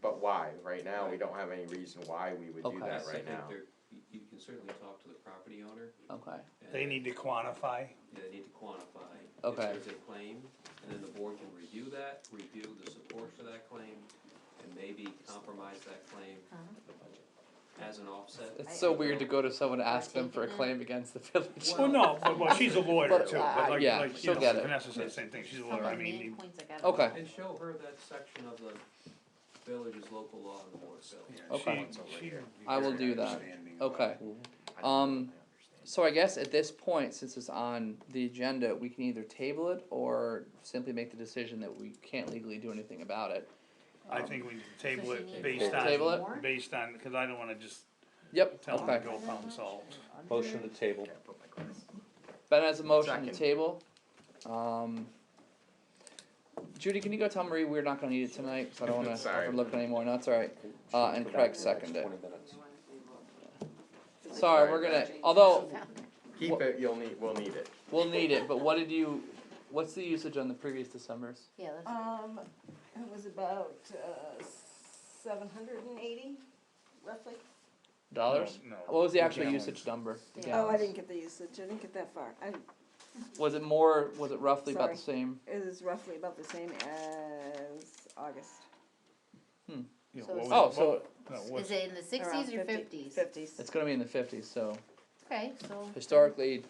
But why, right now, we don't have any reason why we would do Okay. that I right think now. you can certainly talk to the property owner. Okay. and They need to quantify. They need to quantify Okay. if there's a claim, and then the board can review that, review the support for that claim, and maybe compromise that claim as an offset. It's so weird to go to someone to ask them for a claim against the village. Well, no, but she's a lawyer But, too, but like, yeah, like, she'll you know, get it. Vanessa said the same thing, she's a lawyer, I mean, Okay. And show her that section of the village's local law and the board bill. yeah, Okay. she I will do that. understanding. Okay. So I guess at this point, since it's on the agenda, we can either table it or simply make the decision that we can't legally do anything about it. I think we can table So she it needs based to on, table it? based on, cause I don't wanna just Yep, tell them to okay. go pound salt. Motion to table. Ben has a motion to Second. table. Judy, can you go tell Marie we're not gonna need it tonight, cause I don't wanna Sorry. overlook it anymore, no, that's alright. And Craig seconded it. 20 minutes. Sorry, we're gonna, although, Keep it, we'll need it. we'll need it, but what's the usage on the previous Decembers? Yeah, that's, It was about 780, roughly. Dollars? No, What was the actual gallons. usage number? The Oh, I gallons. didn't get the usage, I didn't get that far. Was it more, was it roughly about the Sorry. same? It is roughly about the same as August. You know, So what it's- was- Oh, so no, what's- is it in the sixties or fifties? 50s. it's gonna be in the fifties, so Okay, so. historically,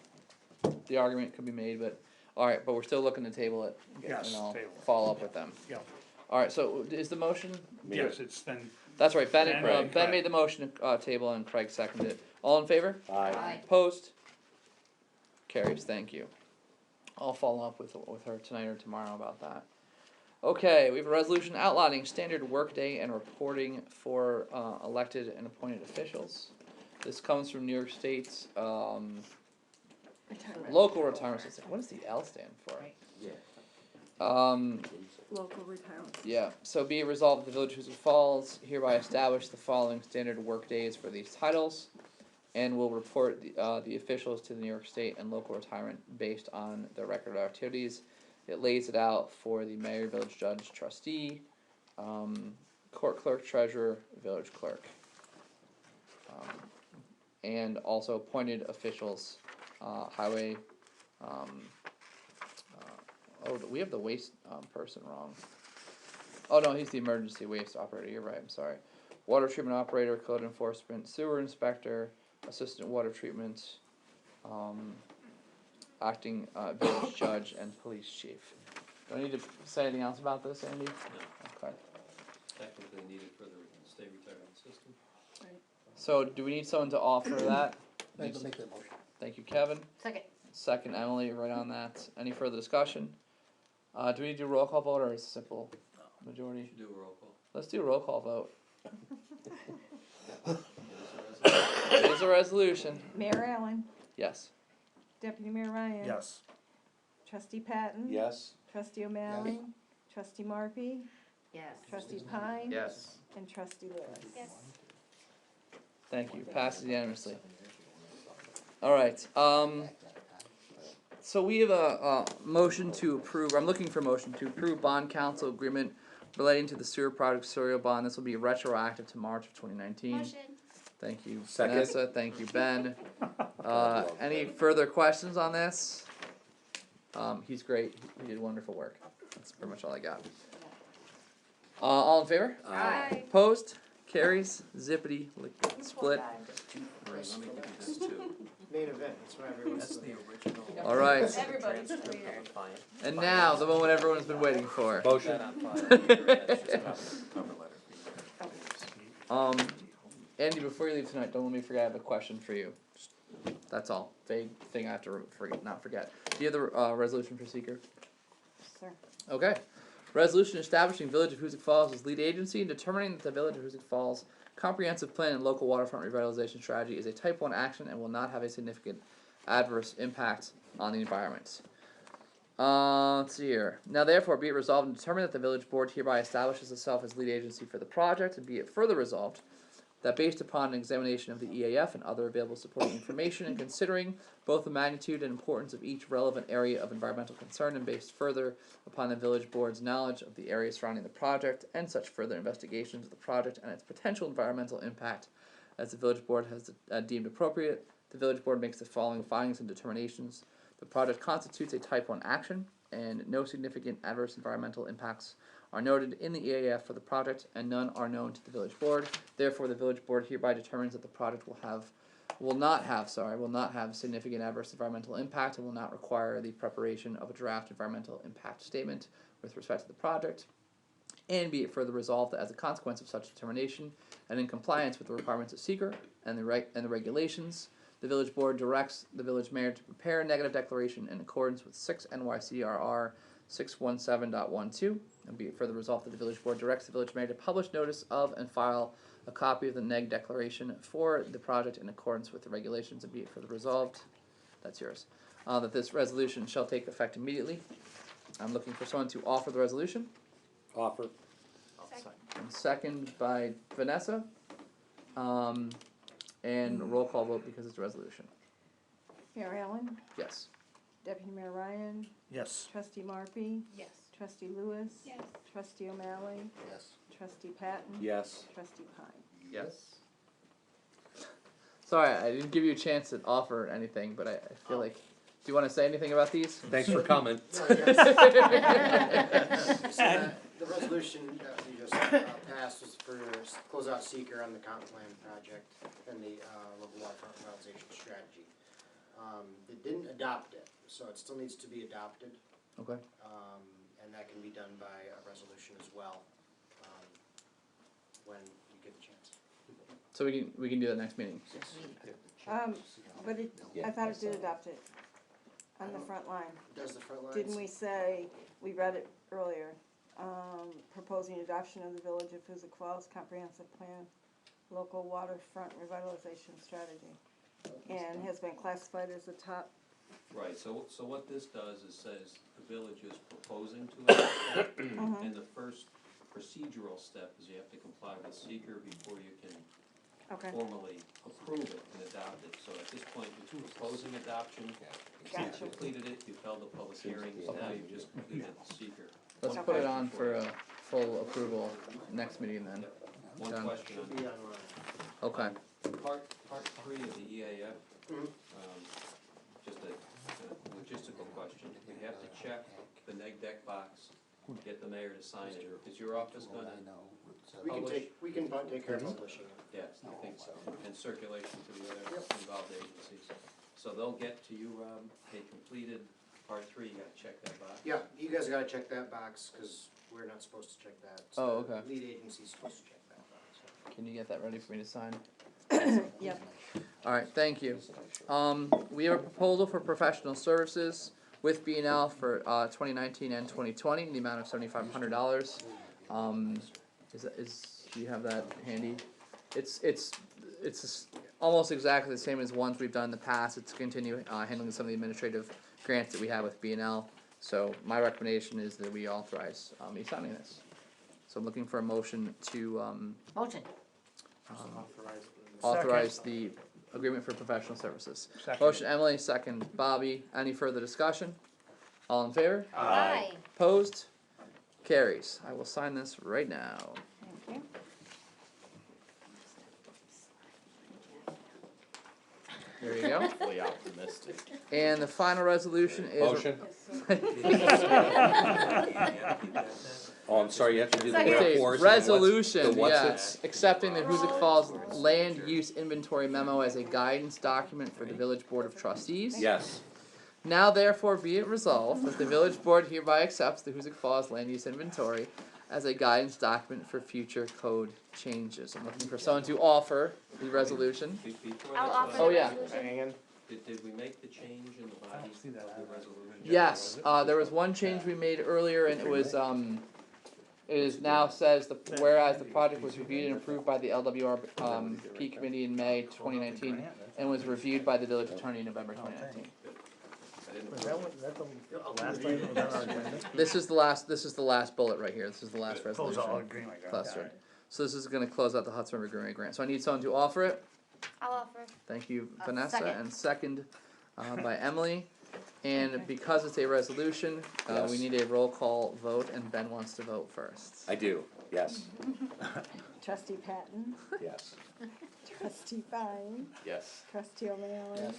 the argument could be made, but, alright, but we're still looking to table it. Yes, And I'll table it. follow up with them. Yeah. Alright, so is the motion? Yes, it's then, That's right, Ben, Ben and Ben Craig. made the motion, table, and Craig seconded it. All in favor? Aye. Opposed? Carries, thank you. I'll follow up with her tonight or tomorrow about that. Okay, we have a resolution outlining standard workday and reporting for elected and appointed officials. This comes from New York State's Retirement. local retirement system. What does the L stand for? Right. Yeah. Local retirement. Yeah, so be it resolved that the Village of Hoosick Falls hereby establish the following standard work days for these titles, and will report the officials to the New York State and local retirement based on their record of activities. It lays it out for the mayor, village judge, trustee, court clerk, treasurer, village clerk, and also appointed officials, highway. We have the waste person wrong. Oh no, he's the emergency waste operator. You're right. I'm sorry. Water treatment operator, code enforcement, sewer inspector, assistant water treatment, acting village judge, and police chief. Do I need to say anything else about this, Andy? No. Okay. Technically needed for the state retirement system. So, do we need someone to offer that? Make that motion. Thank you, Kevin. Second. Second, Emily, right on that. Any further discussion? Do we need to do a roll call vote, or is it simple majority? Should do a roll call. Let's do a roll call vote. It is a resolution. Mayor Allen, Yes. Deputy Mayor Ryan. Yes. Trustee Patton. Yes. Trustee O'Malley. Trustee Marpy. Yes. Trustee Pine. Yes. And Trustee Lewis. Yes. Thank you. Passes unanimously. All right. So we have a motion to approve. I'm looking for a motion to approve bond council agreement relating to the sewer project serial bond. This will be retroactive to March of 2019. Motion. Thank you, Second. Vanessa. Thank you, Ben. Any further questions on this? He's great. He did wonderful work. That's pretty much all I got. All in favor? Aye. Opposed? Carries. Zippity. Split. Let me give you this too. Main event, that's why everyone's. That's the original. All right. Everybody's Transcript clear. of the file. And now, the moment everyone's been waiting for. Motion. That on file. That's just cover letter for you. Andy, before you leave tonight, don't let me forget I have a question for you. That's all. Vague thing I have to not forget. Do you have the resolution for seeker? Sir. Okay. Resolution establishing Village of Hoosick Falls as lead agency and determining that the Village of Hoosick Falls comprehensive plan and local waterfront revitalization strategy is a type 1 action and will not have a significant adverse impact on the environment. Let's see here. Now therefore be it resolved and determined that the village board hereby establishes itself as lead agency for the project, and be it further resolved that based upon an examination of the EAF and other available supporting information and considering both the magnitude and importance of each relevant area of environmental concern, and based further upon the village board's knowledge of the area surrounding the project and such further investigations of the project and its potential environmental impact as the village board has deemed appropriate, the village board makes the following findings and determinations. The project constitutes a type 1 action and no significant adverse environmental impacts are noted in the EAF for the project, and none are known to the village board. Therefore, the village board hereby determines that the project will not have significant adverse environmental impact and will not require the preparation of a draft environmental impact statement with respect to the project. And be it further resolved that as a consequence of such determination, and in compliance with the requirements of SEQR and the regulations, the village board directs the village mayor to prepare a negative declaration in accordance with 6 NYCRR 617.12, and be it further resolved that the village board directs the village mayor to publish notice of and file a copy of the neg declaration for the project in accordance with the regulations, and be it further resolved, that's yours, that this resolution shall take effect immediately. I'm looking for someone to offer the resolution. Offer. And second by Vanessa. And roll call vote because it's a resolution. Mayor Allen, Yes. Deputy Mayor Ryan, Yes. Trustee Marpy, Yes. Trustee Lewis. Yes. Trustee O'Malley, Yes. Trustee Patton. Yes. Trustee Pine. Yes. Sorry, I didn't give you a chance to offer anything, but I feel like. Do you want to say anything about these? Thanks for coming. The resolution we just passed was for closeout seeker on the comp plan project and the local waterfront revitalization strategy. They didn't adopt it, so it still needs to be adopted. Okay. And that can be done by a resolution as well, when you get the chance. So we can do that next meeting. But I thought it did adopt it on the front line. Does the front lines? Didn't we say, we read it earlier, proposing adoption of the Village of Hoosick Falls Comprehensive Plan, Local Waterfront Revitalization Strategy, and has been classified as a top Right, so what this does is says the village is proposing to adopt that, and the first procedural step is you have to comply with seeker before you can Okay. formally approve it and adopt it. So at this point, you're proposing adoption, you've Gotcha. completed it, you've held the public hearings, now you've just completed the seeker. Let's One put it question on for you. a full approval next meeting then. One Done. question on Be online. Okay. part 3 of the EAF, just a logistical question. We have to check the neg deck box, get the mayor to sign it. Is your office gonna We can take care of publishing it. Yes, I think so, and circulation to the other involved agencies. So they'll get to you, Rob, they completed part 3, you gotta check that box. Yeah, you guys gotta check that box, cause we're not supposed to check that. It's Oh, the okay. Lead agency's supposed to check that box. Can you get that ready for me to sign? Yep. Alright, thank you. We have a proposal for professional services with B&L for 2019 and 2020 in the amount of $7,500. Do you have that handy? It's almost exactly the same as ones we've done in the past. It's continue handling some of the administrative grants that we have with B&L. So my recommendation is that we authorize me signing this. So I'm looking for a motion to Motion. authorize the agreement for professional services. Second. Motion Emily, second Bobby. Any further discussion? All in favor? Aye. Opposed? Carries. I will sign this right now. Thank you. There you go. Fully optimistic. And the final resolution is. Motion? Oh, I'm sorry, you have to do the Second. It's wherefores a and the what's- resolution, the what's yeah, it? it's accepting the Hoosick Falls Land Use Inventory Memo as a guidance document for the Village Board of Trustees. Yes. Now therefore be it resolved that the village board hereby accepts the Hoosick Falls Land Use Inventory as a guidance document for future code changes. I'm looking for someone to offer the resolution. Before I'll that, offer Oh, the yeah. resolution. Did we make the change in the body of the resolution? Yes, there was one change we made earlier and it was, it is now says the, whereas the project was reviewed and approved by the LWRP committee in May 2019 and was reviewed by the village attorney in November 2019. Was that the last item was on our agenda? This is the last bullet right here. This is the last Close resolution. all agreement. Plus, right. So this is gonna close out the Hudson River Greenway grant. So I need someone to offer it. I'll offer. Thank you, Vanessa, second. and second by Emily. And because it's a resolution, we Yes. need a roll call vote, and Ben wants to vote first. I do, yes, Trustee Patton, yes. trustee Fine, Yes. trustee O'Malley, Yes.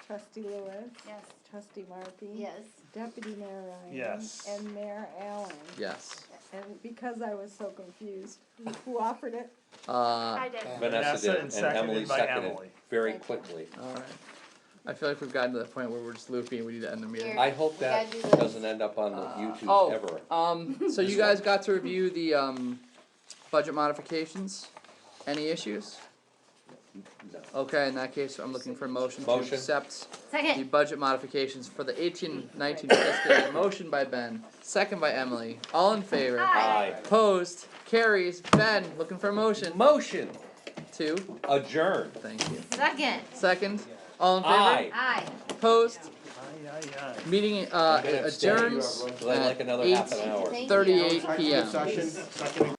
trustee Lewis, Yes. trustee Markey. Yes. Deputy Mayor Ryan. Yes. And Mayor Allen. Yes. And because I was so confused, who offered it? I did. Vanessa did, and and seconded Emily by seconded Emily. very Thank you. quickly. Alright. I feel like we've gotten to the point where we're just loopy and we need to end the meeting. Here. I hope We that gotta do this. doesn't end up on the YouTube Oh, ever. so you guys got to review the budget modifications? Any issues? No. Okay, in that case, I'm looking for a motion to Motion. accept the Second. budget modifications for the 18-19 fiscal year. Motion by Ben, second by Emily. All in favor? Aye. Opposed? Carries. Ben, looking for a motion. Motion, Two. adjourn. Thank you. Second. Second. All in favor? Aye. Aye. Opposed? Aye, aye, aye. Meeting I'm gonna abstain, adjourns 'cause I'd like another half an hour. Thank you. 8:38 p.m. Session.